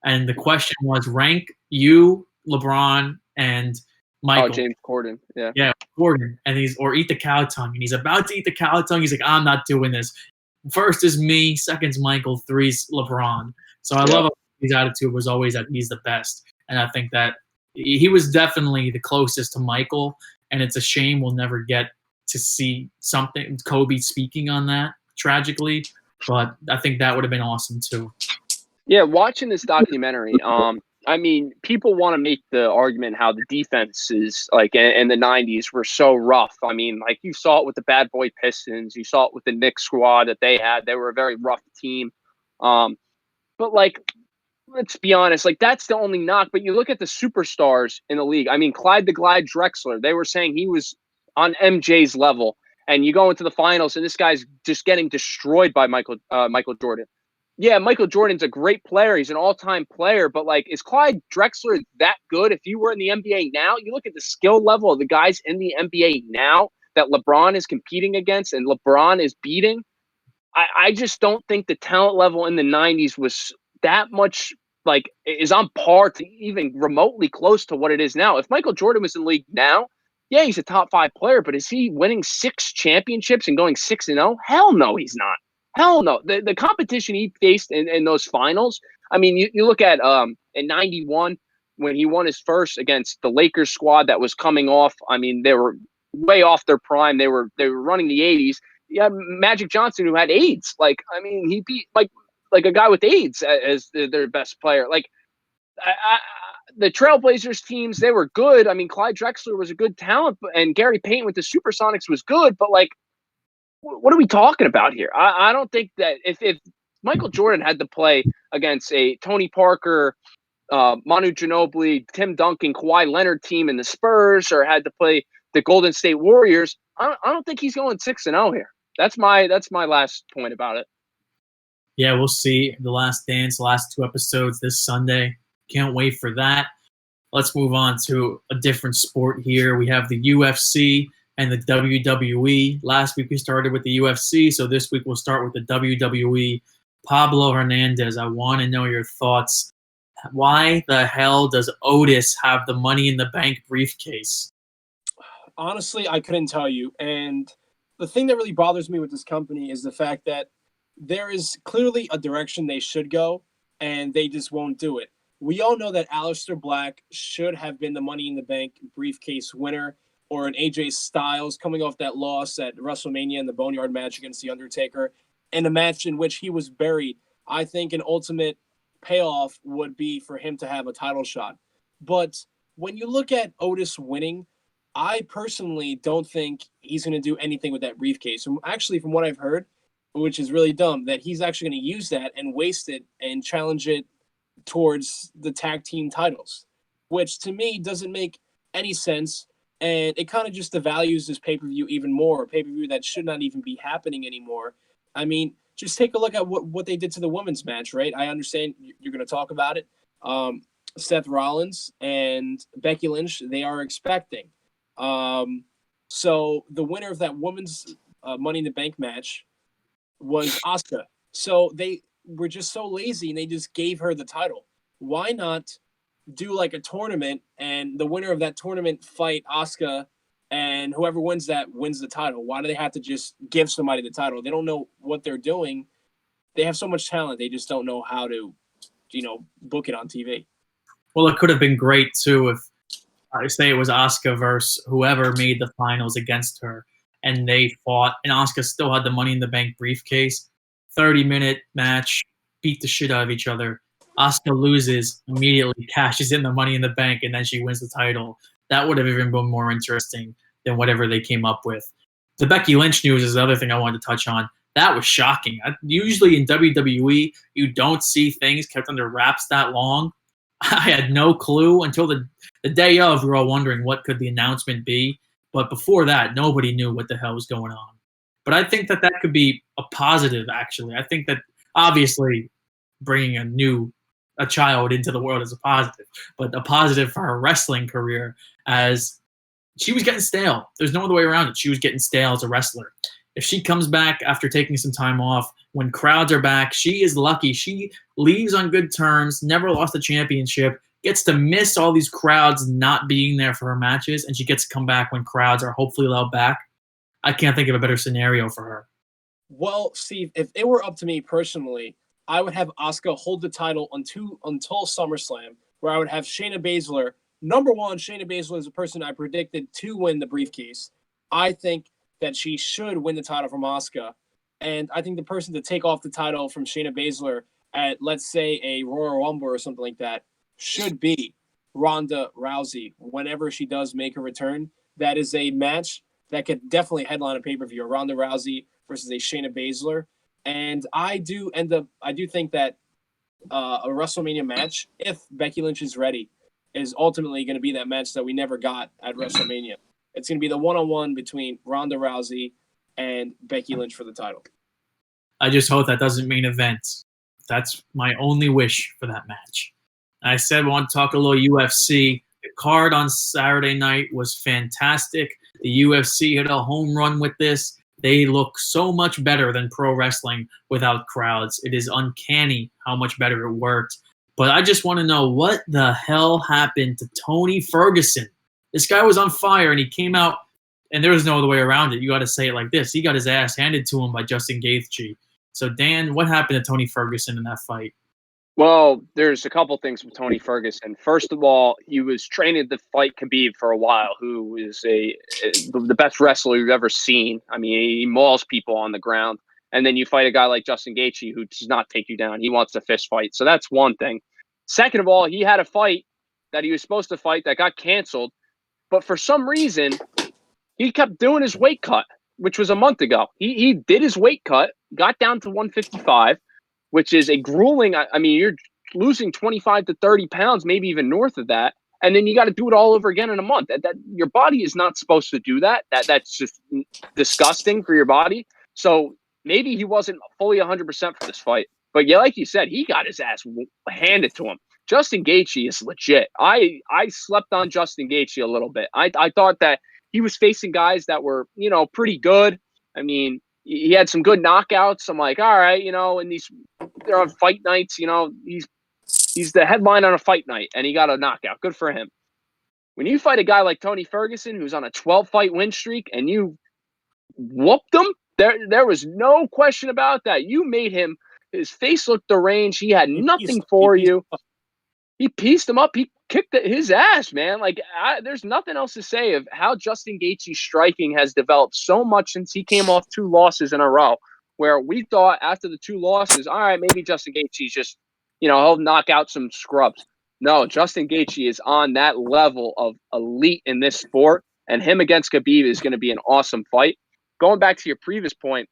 Speaker 5: And the question was, rank you, LeBron, and Michael.
Speaker 2: Oh, James Corden. Yeah.
Speaker 5: Yeah, Corden. And or eat the cow tongue. And he's about to eat the cow tongue. He's like, I'm not doing this. First is me, second's Michael, three's LeBron. So I love his attitude was always that he's the best. And I think that he was definitely the closest to Michael. And it's a shame we'll never get to see something, Kobe speaking on that, tragically. But I think that would have been awesome too.
Speaker 2: Yeah, watching this documentary, I mean, people want to make the argument how the defenses, like in the 90s, were so rough. I mean, like you saw it with the Bad Boy Pistons. You saw it with the Knicks squad that they had. They were a very rough team. But, like, let's be honest, like, that's the only knock. But you look at the superstars in the league. I mean, Clyde the Glide Drexler, they were saying he was on MJ's level. And you go into the finals, and this guy's just getting destroyed by Michael Jordan. Yeah, Michael Jordan's a great player. He's an all-time player. But, like, is Clyde Drexler that good? If you were in the NBA now, you look at the skill level of the guys in the NBA now that LeBron is competing against and LeBron is beating. I just don't think the talent level in the 90s was that much is on par to even remotely close to what it is now. If Michael Jordan was in the league now, yeah, he's a top 5 player, but is he winning 6 championships and going 6-0? Hell no, he's not. Hell no. The competition he faced in those finals, I mean, you look at in 91 when he won his first against the Lakers squad that was coming off. I mean, they were way off their prime. They were running the 80s. You had Magic Johnson who had AIDS. I mean, he beat like a guy with AIDS as their best player. The Trailblazers teams, they were good. I mean, Clyde Drexler was a good talent, and Gary Payton with the Supersonics was good. But what are we talking about here? I don't think that if Michael Jordan had to play against a Tony Parker, Manu Ginobili, Tim Duncan, Kawhi Leonard team in the Spurs, or had to play the Golden State Warriors, I don't think he's going 6-0 here. That's my last point about it.
Speaker 5: Yeah, we'll see. The Last Dance, last 2 episodes this Sunday. Can't wait for that. Let's move on to a different sport here. We have the UFC and the WWE. Last week we started with the UFC, so this week we'll start with the WWE. Pablo Hernandez, I want to know your thoughts. Why the hell does Otis have the Money in the Bank briefcase?
Speaker 4: Honestly, I couldn't tell you. And the thing that really bothers me with this company is the fact that there is clearly a direction they should go, and they just won't do it. We all know that Aleister Black should have been the Money in the Bank briefcase winner, or an AJ Styles coming off that loss at WrestleMania in the Boneyard match against The Undertaker, in a match in which he was buried. I think an ultimate payoff would be for him to have a title shot. But when you look at Otis winning, I personally don't think he's going to do anything with that briefcase. Actually, from what I've heard, which is really dumb, that he's actually going to use that and waste it and challenge it towards the tag team titles, which to me doesn't make any sense. And it kind of just devalues this pay-per-view even more, a pay-per-view that should not even be happening anymore. I mean, just take a look at what they did to the women's match, right? I understand you're going to talk about it. Seth Rollins and Becky Lynch, they are expecting. So the winner of that women's Money in the Bank match was Asuka. So they were just so lazy and they just gave her the title. Why not do like a tournament and the winner of that tournament fight Asuka, and whoever wins that wins the title? Why do they have to just give somebody the title? They don't know what they're doing. They have so much talent. They just don't know how to, book it on TV.
Speaker 5: Well, it could have been great too if I say it was Asuka versus whoever made the finals against her, and they fought, and Asuka still had the Money in the Bank briefcase. 30-minute match, beat the shit out of each other. Asuka loses, immediately cashes in the Money in the Bank, and then she wins the title. That would have even been more interesting than whatever they came up with. The Becky Lynch news is the other thing I wanted to touch on. That was shocking. Usually in WWE, you don't see things kept under wraps that long. I had no clue until the day of. We were all wondering what could the announcement be. But before that, nobody knew what the hell was going on. But I think that could be a positive, actually. I think that obviously bringing a child into the world is a positive, but a positive for her wrestling career, as she was getting stale. There's no other way around it. She was getting stale as a wrestler. If she comes back after taking some time off, when crowds are back, she is lucky. She leaves on good terms, never lost a championship, gets to miss all these crowds not being there for her matches, and she gets to come back when crowds are hopefully allowed back. I can't think of a better scenario for her.
Speaker 4: Well, Steve, if it were up to me personally, I would have Asuka hold the title until SummerSlam, where I would have Shayna Baszler. Number one, Shayna Baszler is a person I predicted to win the briefcase. I think that she should win the title from Asuka. And I think the person to take off the title from Shayna Baszler at, let's say, a Royal Rumble or something like that should be Ronda Rousey whenever she does make a return. That is a match that could definitely headline a pay-per-view, Ronda Rousey versus a Shayna Baszler. And I do think that a WrestleMania match, if Becky Lynch is ready, is ultimately going to be that match that we never got at WrestleMania. It's going to be the one-on-one between Ronda Rousey and Becky Lynch for the title.
Speaker 5: I just hope that doesn't main event. That's my only wish for that match. I said I want to talk a little UFC. The card on Saturday night was fantastic. The UFC hit a home run with this. They look so much better than pro wrestling without crowds. It is uncanny how much better it worked. But I just want to know what the hell happened to Tony Ferguson. This guy was on fire, and he came out, and there was no other way around it. You got to say it like this. He got his ass handed to him by Justin Gaethje. So, Dan, what happened to Tony Ferguson in that fight?
Speaker 2: Well, there's a couple things with Tony Ferguson. First of all, he was training to fight Khabib for a while, who is the best wrestler you've ever seen. I mean, he mauls people on the ground. And then you fight a guy like Justin Gaethje, who does not take you down. He wants a fist fight. So that's one thing. Second of all, he had a fight that he was supposed to fight that got canceled. But for some reason, he kept doing his weight cut, which was a month ago. He did his weight cut, got down to 155, which is a grueling. I mean, you're losing 25 to 30 pounds, maybe even north of that. And then you got to do it all over again in a month. That your body is not supposed to do that. That's just disgusting for your body. So maybe he wasn't fully 100% for this fight. But yeah, like you said, he got his ass handed to him. Justin Gaethje is legit. I slept on Justin Gaethje a little bit. I thought that he was facing guys that were, pretty good. I mean, he had some good knockouts. I'm like, all right, and they're on fight nights, he's the headline on a fight night, and he got a knockout. Good for him. When you fight a guy like Tony Ferguson, who's on a 12-fight win streak, and you whooped him, there was no question about that. You made him. His face looked deranged. He had nothing for you. He pieced him up. He kicked his ass, man. Like, there's nothing else to say of how Justin Gaethje's striking has developed so much since he came off 2 losses in a row, where we thought after the 2 losses, all right, maybe Justin Gaethje's just, he'll knock out some scrubs. No, Justin Gaethje is on that level of elite in this sport, and him against Khabib is going to be an awesome fight. Going back to your previous point,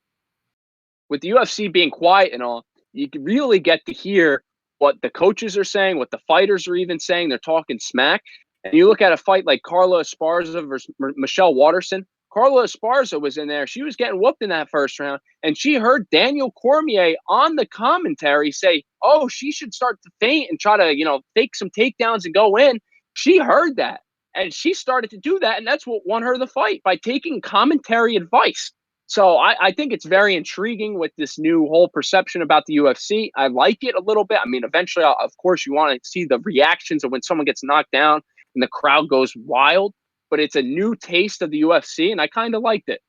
Speaker 2: with the UFC being quiet and all, you can really get to hear what the coaches are saying, what the fighters are even saying. They're talking smack. And you look at a fight like Carla Esparza versus Michelle Waterson. Carla Esparza was in there. She was getting whooped in that first round. And she heard Daniel Cormier on the commentary say, oh, she should start to feint and try to, fake some takedowns and go in. She heard that. And she started to do that. And that's what won her the fight, by taking commentary advice. So I think it's very intriguing with this new whole perception about the UFC. I like it a little bit. I mean, eventually, of course, you want to see the reactions of when someone gets knocked down and the crowd goes wild. But it's a new taste of the UFC, and I kind of liked it.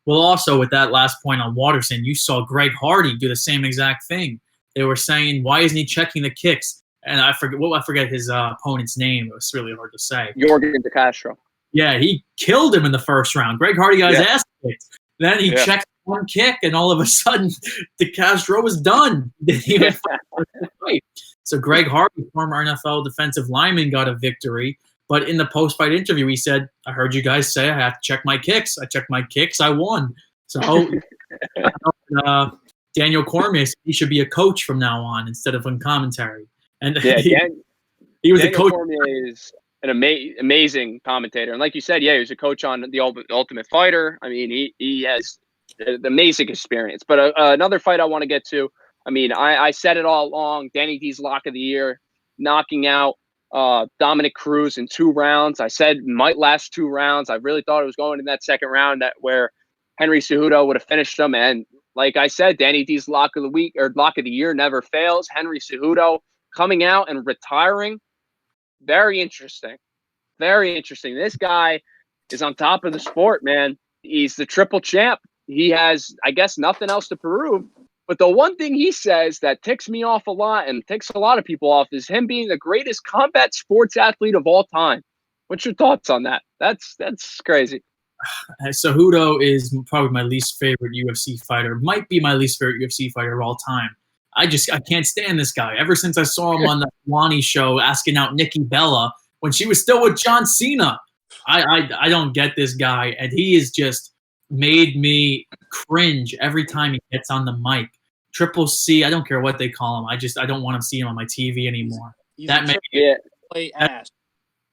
Speaker 5: Well, also with that last point on Waterson, you saw Greg Hardy do the same exact thing. They were saying, why isn't he checking the kicks? And I forget his opponent's name. It was really hard to say.
Speaker 2: Jorgen De Castro.
Speaker 5: Yeah, he killed him in the first round. Greg Hardy got his ass kicked. Then he checked one kick, and all of a sudden, De Castro was done. So Greg Hardy, former NFL defensive lineman, got a victory. But in the post-fight interview, he said, I heard you guys say I have to check my kicks. I checked my kicks. I won. So Daniel Cormier said he should be a coach from now on instead of on commentary. And he was
Speaker 2: Daniel
Speaker 5: a coach.
Speaker 2: Cormier is an amazing commentator. And like you said, he was a coach on The Ultimate Fighter. I mean, he has an amazing experience. But another fight I want to get to, I mean, I said it all along, Danny D's lock of the year, knocking out Dominic Cruz in 2 rounds. I said it might last 2 rounds. I really thought it was going in that second round where Henry Cejudo would have finished him. And like I said, Danny D's lock of the week or lock of the year never fails. Henry Cejudo coming out and retiring. Very interesting. Very interesting. This guy is on top of the sport, man. He's the triple champ. He has, I guess, nothing else to prove. But the one thing he says that ticks me off a lot and ticks a lot of people off is him being the greatest combat sports athlete of all time. What's your thoughts on that? That's crazy.
Speaker 5: Cejudo is probably my least favorite UFC fighter. Might be my least favorite UFC fighter of all time. I can't stand this guy. Ever since I saw him on the Wani show asking out Nikki Bella when she was still with John Cena. I don't get this guy, and he has just made me cringe every time he gets on the mic. Triple C, I don't care what they call him. I don't want to see him on my TV anymore. That makes
Speaker 4: play ass.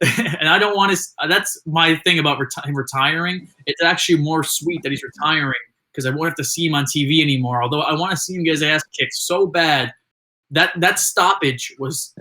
Speaker 5: And I don't want to. That's my thing about him retiring. It's actually more sweet that he's retiring because I won't have to see him on TV anymore. Although I want to see him get his ass kicked so bad. That stoppage was.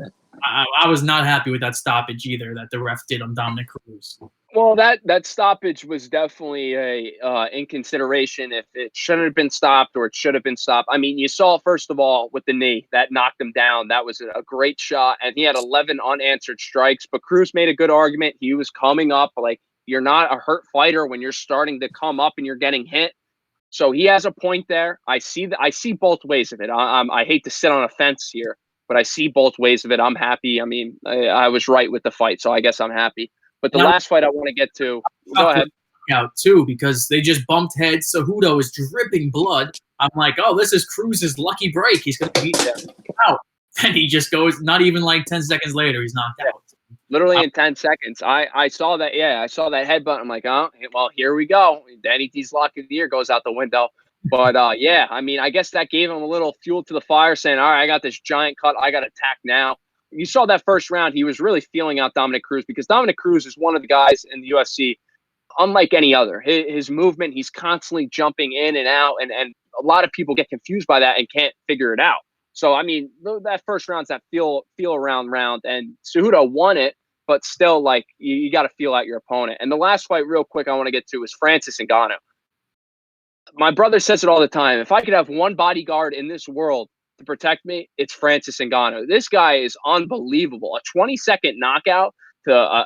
Speaker 5: I was not happy with that stoppage either that the ref did on Dominic Cruz.
Speaker 2: Well, that stoppage was definitely a in consideration if it shouldn't have been stopped or it should have been stopped. I mean, you saw first of all with the knee that knocked him down. That was a great shot, and he had 11 unanswered strikes. But Cruz made a good argument. He was coming up like you're not a hurt fighter when you're starting to come up and you're getting hit. So he has a point there. I see both ways of it. I hate to sit on a fence here, but I see both ways of it. I'm happy. I mean, I was right with the fight, so I guess I'm happy. But the
Speaker 5: Now,
Speaker 2: last fight I want to get to, go ahead.
Speaker 5: Out too, because they just bumped heads. Cejudo is dripping blood. I'm like, oh, this is Cruz's lucky break. He's going to beat them out. And he just goes, not even like 10 seconds later, he's knocked out.
Speaker 2: Literally in 10 seconds. I saw that. Yeah, I saw that headbutt. I'm like, oh, well, here we go. Danny D's luck of the year goes out the window. But, yeah, I mean, I guess that gave him a little fuel to the fire saying, all right, I got this giant cut. I got to attack now. You saw that first round. He was really feeling out Dominic Cruz because Dominic Cruz is one of the guys in the UFC, unlike any other. His movement, he's constantly jumping in and out. And a lot of people get confused by that and can't figure it out. So, I mean, that first round's that feel around round. And Cejudo won it. But still, like, you got to feel out your opponent. And the last fight, real quick, I want to get to is Francis Ngannou. My brother says it all the time. If I could have one bodyguard in this world to protect me, it's Francis Ngannou. This guy is unbelievable. A 20-second knockout to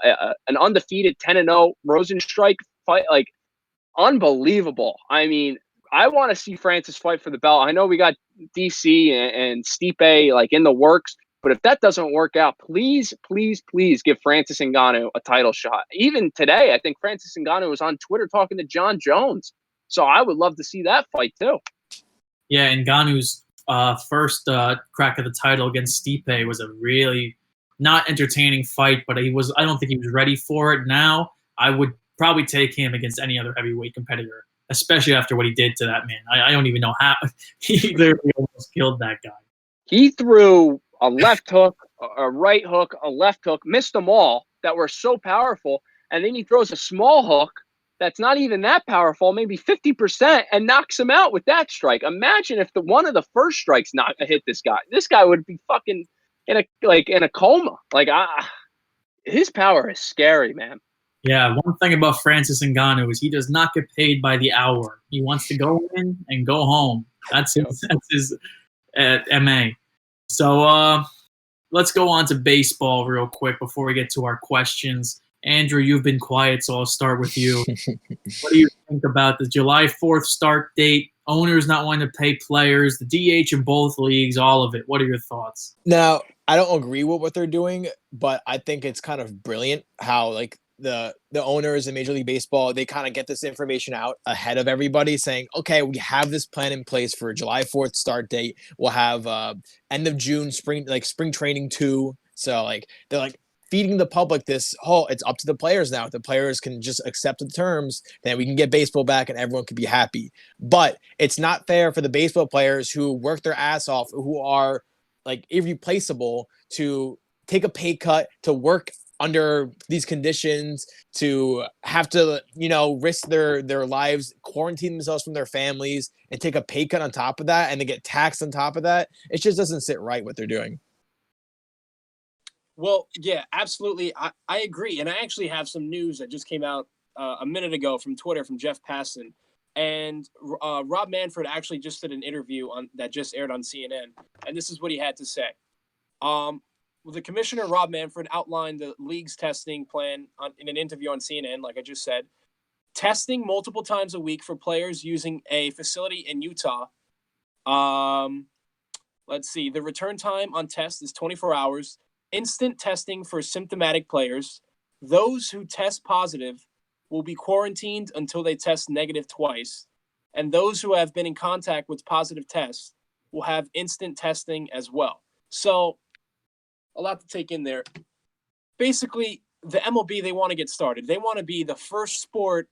Speaker 2: an undefeated 10-0 Rosenstrike fight, like, unbelievable. I mean, I want to see Francis fight for the belt. I know we got DC and Stipe, like, in the works. But if that doesn't work out, please, please, please give Francis Ngannou a title shot. Even today, I think Francis Ngannou was on Twitter talking to John Jones. So I would love to see that fight too.
Speaker 5: Yeah, Ngannou's first crack at the title against Stipe was a really not entertaining fight, but I don't think he was ready for it. Now, I would probably take him against any other heavyweight competitor, especially after what he did to that man. I don't even know how. He literally almost killed that guy.
Speaker 2: He threw a left hook, a right hook, a left hook, missed them all that were so powerful. And then he throws a small hook that's not even that powerful, maybe 50%, and knocks him out with that strike. Imagine if one of the first strikes hit this guy. This guy would be fucking in a coma. Like, his power is scary, man.
Speaker 5: Yeah, one thing about Francis Ngannou is he does not get paid by the hour. He wants to go in and go home. That's his MA. So let's go on to baseball real quick before we get to our questions. Andrew, you've been quiet, so I'll start with you. What do you think about the July 4th start date? Owners not wanting to pay players, the DH in both leagues, all of it. What are your thoughts?
Speaker 3: Now, I don't agree with what they're doing, but I think it's kind of brilliant how, like, the owners in Major League Baseball, they kind of get this information out ahead of everybody saying, okay, we have this plan in place for a July 4th start date. We'll have end of June spring training too. So, like, they're like feeding the public this whole, it's up to the players now. If the players can just accept the terms, then we can get baseball back and everyone can be happy. But it's not fair for the baseball players who work their ass off, who are like irreplaceable, to take a pay cut, to work under these conditions, to have to, risk their lives, quarantine themselves from their families, and take a pay cut on top of that, and they get taxed on top of that. It just doesn't sit right what they're doing.
Speaker 4: Well, yeah, absolutely. I agree. And I actually have some news that just came out a minute ago from Twitter from Jeff Passan. And Rob Manfred actually just did an interview that just aired on CNN. And this is what he had to say. The commissioner, Rob Manfred, outlined the league's testing plan in an interview on CNN, like I just said. Testing multiple times a week for players using a facility in Utah. Let's see. The return time on test is 24 hours. Instant testing for symptomatic players. Those who test positive will be quarantined until they test negative twice. And those who have been in contact with positive tests will have instant testing as well. So, a lot to take in there. Basically, the MLB, they want to get started. They want to be the first sport.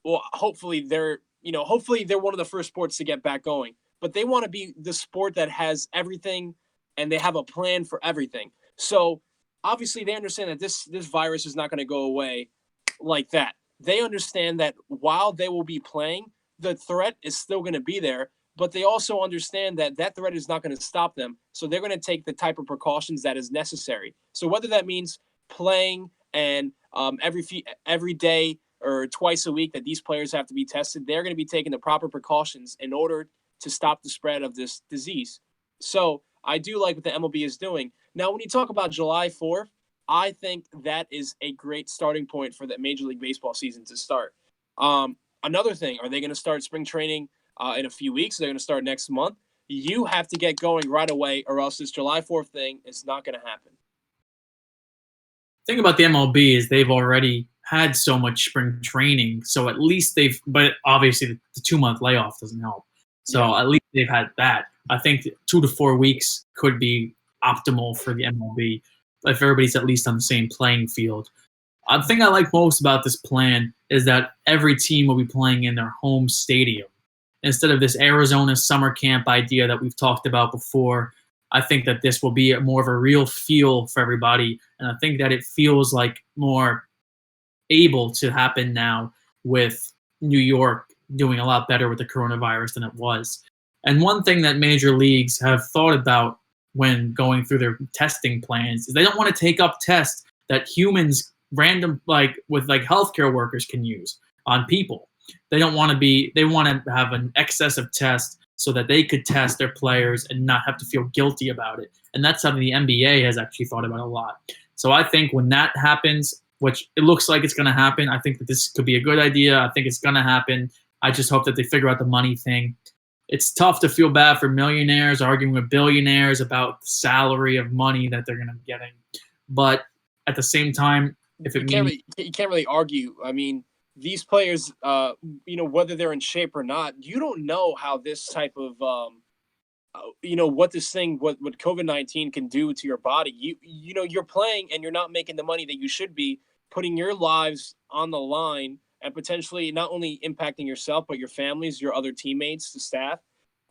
Speaker 4: Well, hopefully they're one of the first sports to get back going. But they want to be the sport that has everything, and they have a plan for everything. So obviously they understand that this virus is not going to go away like that. They understand that while they will be playing, the threat is still going to be there. But they also understand that that threat is not going to stop them. So they're going to take the type of precautions that is necessary. So whether that means playing and every day or twice a week that these players have to be tested, they're going to be taking the proper precautions in order to stop the spread of this disease. So I do like what the MLB is doing. Now, when you talk about July 4th, I think that is a great starting point for the Major League Baseball season to start. Another thing, are they going to start spring training in a few weeks? They're going to start next month. You have to get going right away, or else this July 4th thing is not going to happen.
Speaker 5: The thing about the MLB is they've already had so much spring training, so at least but obviously the 2-month layoff doesn't help. So At least they've had that. I think 2 to 4 weeks could be optimal for the MLB if everybody's at least on the same playing field. The thing I like most about this plan is that every team will be playing in their home stadium. Instead of this Arizona summer camp idea that we've talked about before, I think that this will be more of a real feel for everybody. And I think that it feels like more able to happen now with New York doing a lot better with the coronavirus than it was. And one thing that major leagues have thought about when going through their testing plans is they don't want to take up tests that humans with healthcare workers can use on people. They want to have an excess of tests so that they could test their players and not have to feel guilty about it. And that's something the NBA has actually thought about a lot. So I think when that happens, which it looks like it's going to happen, I think that this could be a good idea. I think it's going to happen. I just hope that they figure out the money thing. It's tough to feel bad for millionaires arguing with billionaires about the salary of money that they're going to be getting. But at the same time, if it means
Speaker 4: you can't really argue. I mean, these players, whether they're in shape or not, you don't know how this type of, what COVID-19 can do to your body. You're playing and you're not making the money that you should be, putting your lives on the line and potentially not only impacting yourself, but your families, your other teammates, the staff.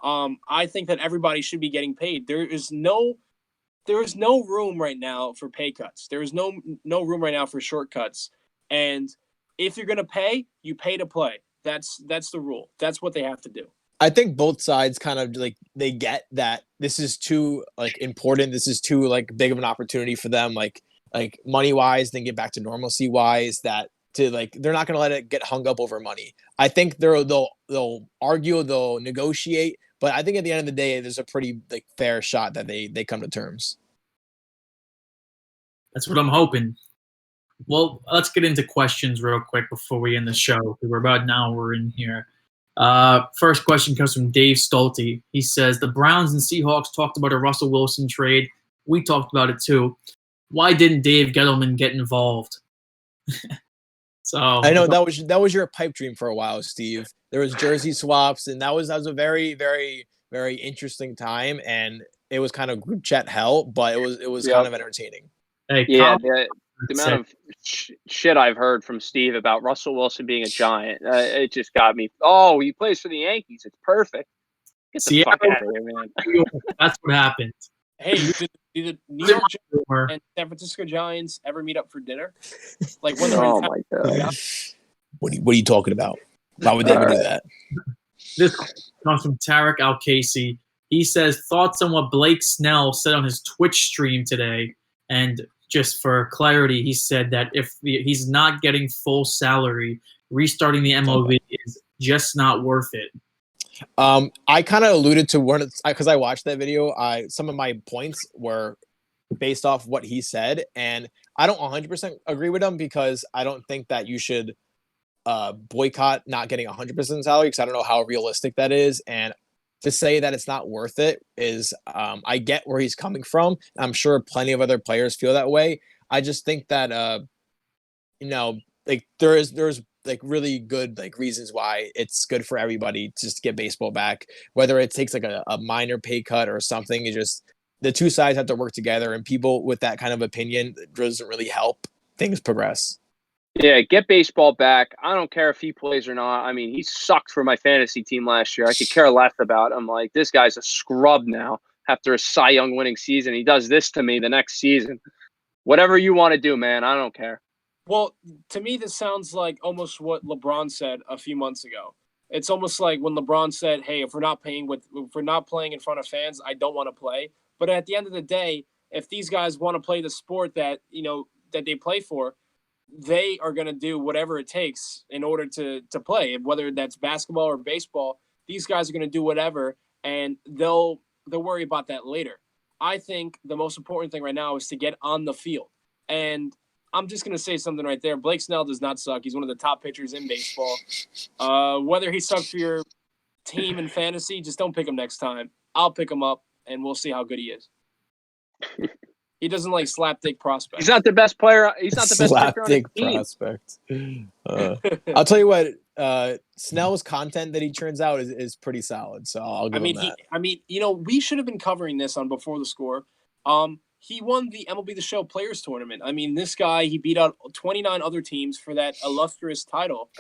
Speaker 4: I think that everybody should be getting paid. There is no room right now for pay cuts. There is no room right now for shortcuts. And if you're going to pay, you pay to play. That's the rule. That's what they have to do.
Speaker 3: I think both sides kind of they get that this is too important. This is too big of an opportunity for them, like money wise, then get back to normalcy wise, that they're not going to let it get hung up over money. I think they'll argue, they'll negotiate, but I think at the end of the day, there's a pretty fair shot that they come to terms.
Speaker 5: That's what I'm hoping. Well, let's get into questions real quick before we end the show. We're about an hour in here. First question comes from Dave Stolte. He says, the Browns and Seahawks talked about a Russell Wilson trade. We talked about it too. Why didn't Dave Gettleman get involved? So
Speaker 3: I know that was your pipe dream for a while, Steve. There was jersey swaps, and that was a very, very, very interesting time, and it was kind of group chat hell, but it was kind of entertaining.
Speaker 5: Hey,
Speaker 2: the amount of shit I've heard from Steve about Russell Wilson being a Giant, it just got me. Oh, he plays for the Yankees. It's perfect. Get the fuck out of here, man.
Speaker 5: That's what happened.
Speaker 4: Hey, did the New York Giants and San Francisco Giants ever meet up for dinner? When they're
Speaker 2: oh my god!
Speaker 3: What are you talking about? Why would they ever do that?
Speaker 5: This comes from Tarek Al-Casey. He says, thoughts on what Blake Snell said on his Twitch stream today. And just for clarity, he said that if he's not getting full salary, restarting the MLB is just not worth it.
Speaker 3: I kind of alluded to one because I watched that video. Some of my points were based off what he said, and I don't 100% agree with him because I don't think that you should boycott not getting 100% salary because I don't know how realistic that is. And to say that it's not worth it is, I get where he's coming from. I'm sure plenty of other players feel that way. I just think that, there's really good reasons why it's good for everybody just to get baseball back, whether it takes a minor pay cut or something. It just, the two sides have to work together, and people with that kind of opinion doesn't really help things progress.
Speaker 2: Yeah, get baseball back. I don't care if he plays or not. I mean, he sucked for my fantasy team last year. I could care less about him. This guy's a scrub now after a Cy Young winning season. He does this to me the next season. Whatever you want to do, man. I don't care.
Speaker 4: Well, to me, this sounds like almost what LeBron said a few months ago. It's almost like when LeBron said, hey, if we're not playing in front of fans, I don't want to play. But at the end of the day, if these guys want to play the sport that they play for, they are going to do whatever it takes in order to play, whether that's basketball or baseball. These guys are going to do whatever, and they'll worry about that later. I think the most important thing right now is to get on the field. And I'm just going to say something right there. Blake Snell does not suck. He's one of the top pitchers in baseball. Whether he sucks for your team in fantasy, just don't pick him next time. I'll pick him up, and we'll see how good he is. He doesn't like slapdick prospects.
Speaker 2: He's not the best player. He's not the best pitcher on his team.
Speaker 3: Prospect. I'll tell you what. Snell's content that he turns out is pretty solid. So I'll give him that.
Speaker 4: We should have been covering this on Before the Score. He won the MLB The Show Players Tournament. I mean, this guy, he beat out 29 other teams for that illustrious title.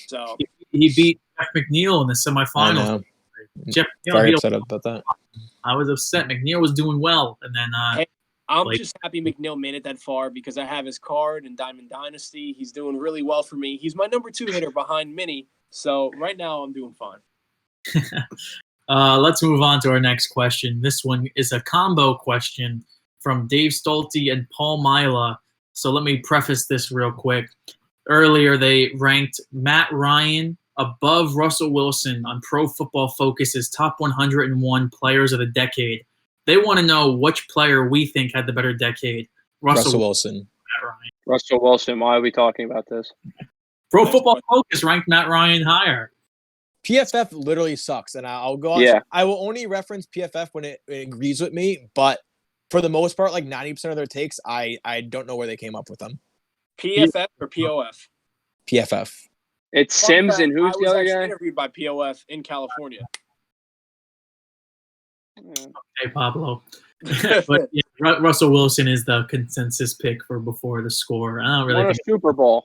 Speaker 4: So
Speaker 5: he beat Jeff McNeil in the semifinals. Jeff McNeil,
Speaker 3: very upset about that.
Speaker 5: I was upset. McNeil was doing well, and then
Speaker 4: I'm just happy McNeil made it that far because I have his card in Diamond Dynasty. He's doing really well for me. He's my number 2 hitter behind Minnie. So right now I'm doing fine.
Speaker 5: Let's move on to our next question. This one is a combo question from Dave Stolte and Paul Mila. So let me preface this real quick. Earlier, they ranked Matt Ryan above Russell Wilson on Pro Football Focus's top 101 players of the decade. They want to know which player we think had the better decade.
Speaker 3: Russell Wilson.
Speaker 5: Matt Ryan.
Speaker 2: Russell Wilson. Why are we talking about this?
Speaker 5: Pro Football Focus ranked Matt Ryan higher.
Speaker 3: PFF literally sucks, and I'll go on.
Speaker 2: Yeah.
Speaker 3: I will only reference PFF when it agrees with me, but for the most part, like 90% of their takes, I don't know where they came up with them.
Speaker 4: PFF or POF?
Speaker 3: PFF.
Speaker 2: It's Sims and who's the other guy?
Speaker 4: Interviewed by POF in California.
Speaker 5: Hey, Pablo. But yeah, Russell Wilson is the consensus pick for Before the Score. I don't really
Speaker 2: won a
Speaker 5: think
Speaker 2: Super Bowl.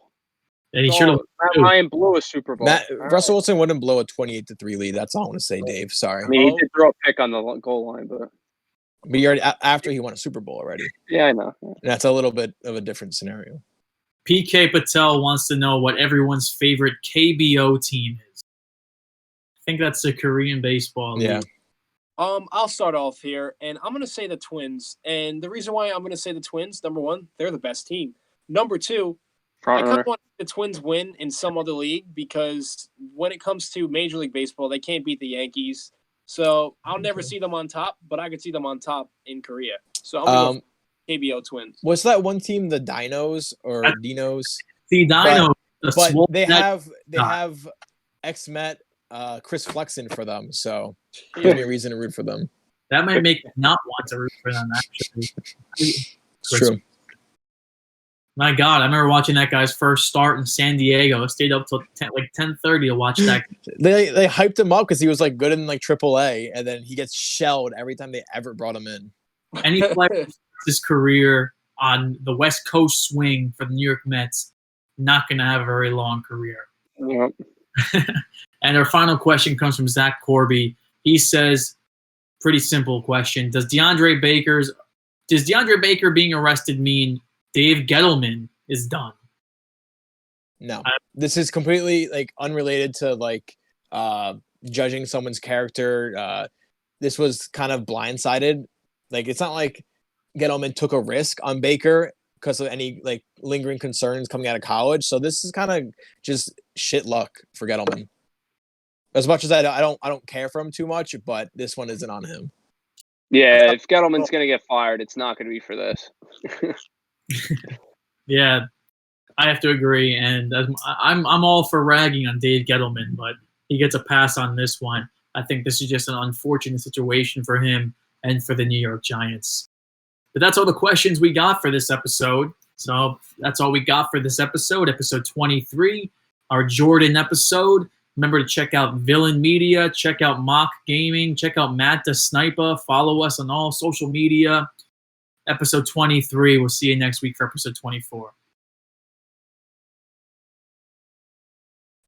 Speaker 5: and he should have.
Speaker 2: Matt Ryan blew a Super Bowl.
Speaker 3: Russell Wilson wouldn't blow a 28-3 lead. That's all I want to say, Dave. Sorry.
Speaker 2: I mean, he did throw a pick on the goal line, but
Speaker 3: But you already after he won a Super Bowl already.
Speaker 2: yeah, I know.
Speaker 3: And that's a little bit of a different scenario.
Speaker 5: PK Patel wants to know what everyone's favorite KBO team is. I think that's the Korean baseball league.
Speaker 3: Yeah.
Speaker 4: I'll start off here, and I'm going to say the Twins. And the reason why I'm going to say the Twins, number one, they're the best team. Number two, I kind of want the Twins win in some other league because when it comes to Major League Baseball, they can't beat the Yankees. So I'll never see them on top, but I could see them on top in Korea. So I'm going to go KBO Twins.
Speaker 3: What's that one team, the Dinos or Dinos?
Speaker 5: The Dinos.
Speaker 3: But they have ex-Met Chris Flexen for them, so gives me a reason to root for them.
Speaker 5: That might make me not want to root for them, actually.
Speaker 3: It's true.
Speaker 5: My God, I remember watching that guy's first start in San Diego. I stayed up till 10:30 to watch that.
Speaker 3: They hyped him up because he was like good in like AAA, and then he gets shelled every time they ever brought him in.
Speaker 5: Any player who starts his career on the West Coast swing for the New York Mets, not going to have a very long career.
Speaker 2: Yep.
Speaker 5: And our final question comes from Zach Corby. He says, pretty simple question. Does DeAndre Baker being arrested mean Dave Gettleman is done?
Speaker 3: No. This is completely like unrelated to like judging someone's character. This was kind of blindsided. Like it's not like Gettleman took a risk on Baker because of any like lingering concerns coming out of college. So this is kind of just shit luck for Gettleman. As much as I don't care for him too much, but this one isn't on him.
Speaker 2: Yeah, if Gettleman's going to get fired, it's not going to be for this.
Speaker 5: Yeah, I have to agree, and I'm all for ragging on Dave Gettleman, but he gets a pass on this one. I think this is just an unfortunate situation for him and for the New York Giants. But that's all the questions we got for this episode. So that's all we got for this episode 23, our Jordan episode. Remember to check out Villain Media, check out Mock Gaming, check out Matt the Sniper. Follow us on all social media. Episode 23. We'll see you next week for episode 24.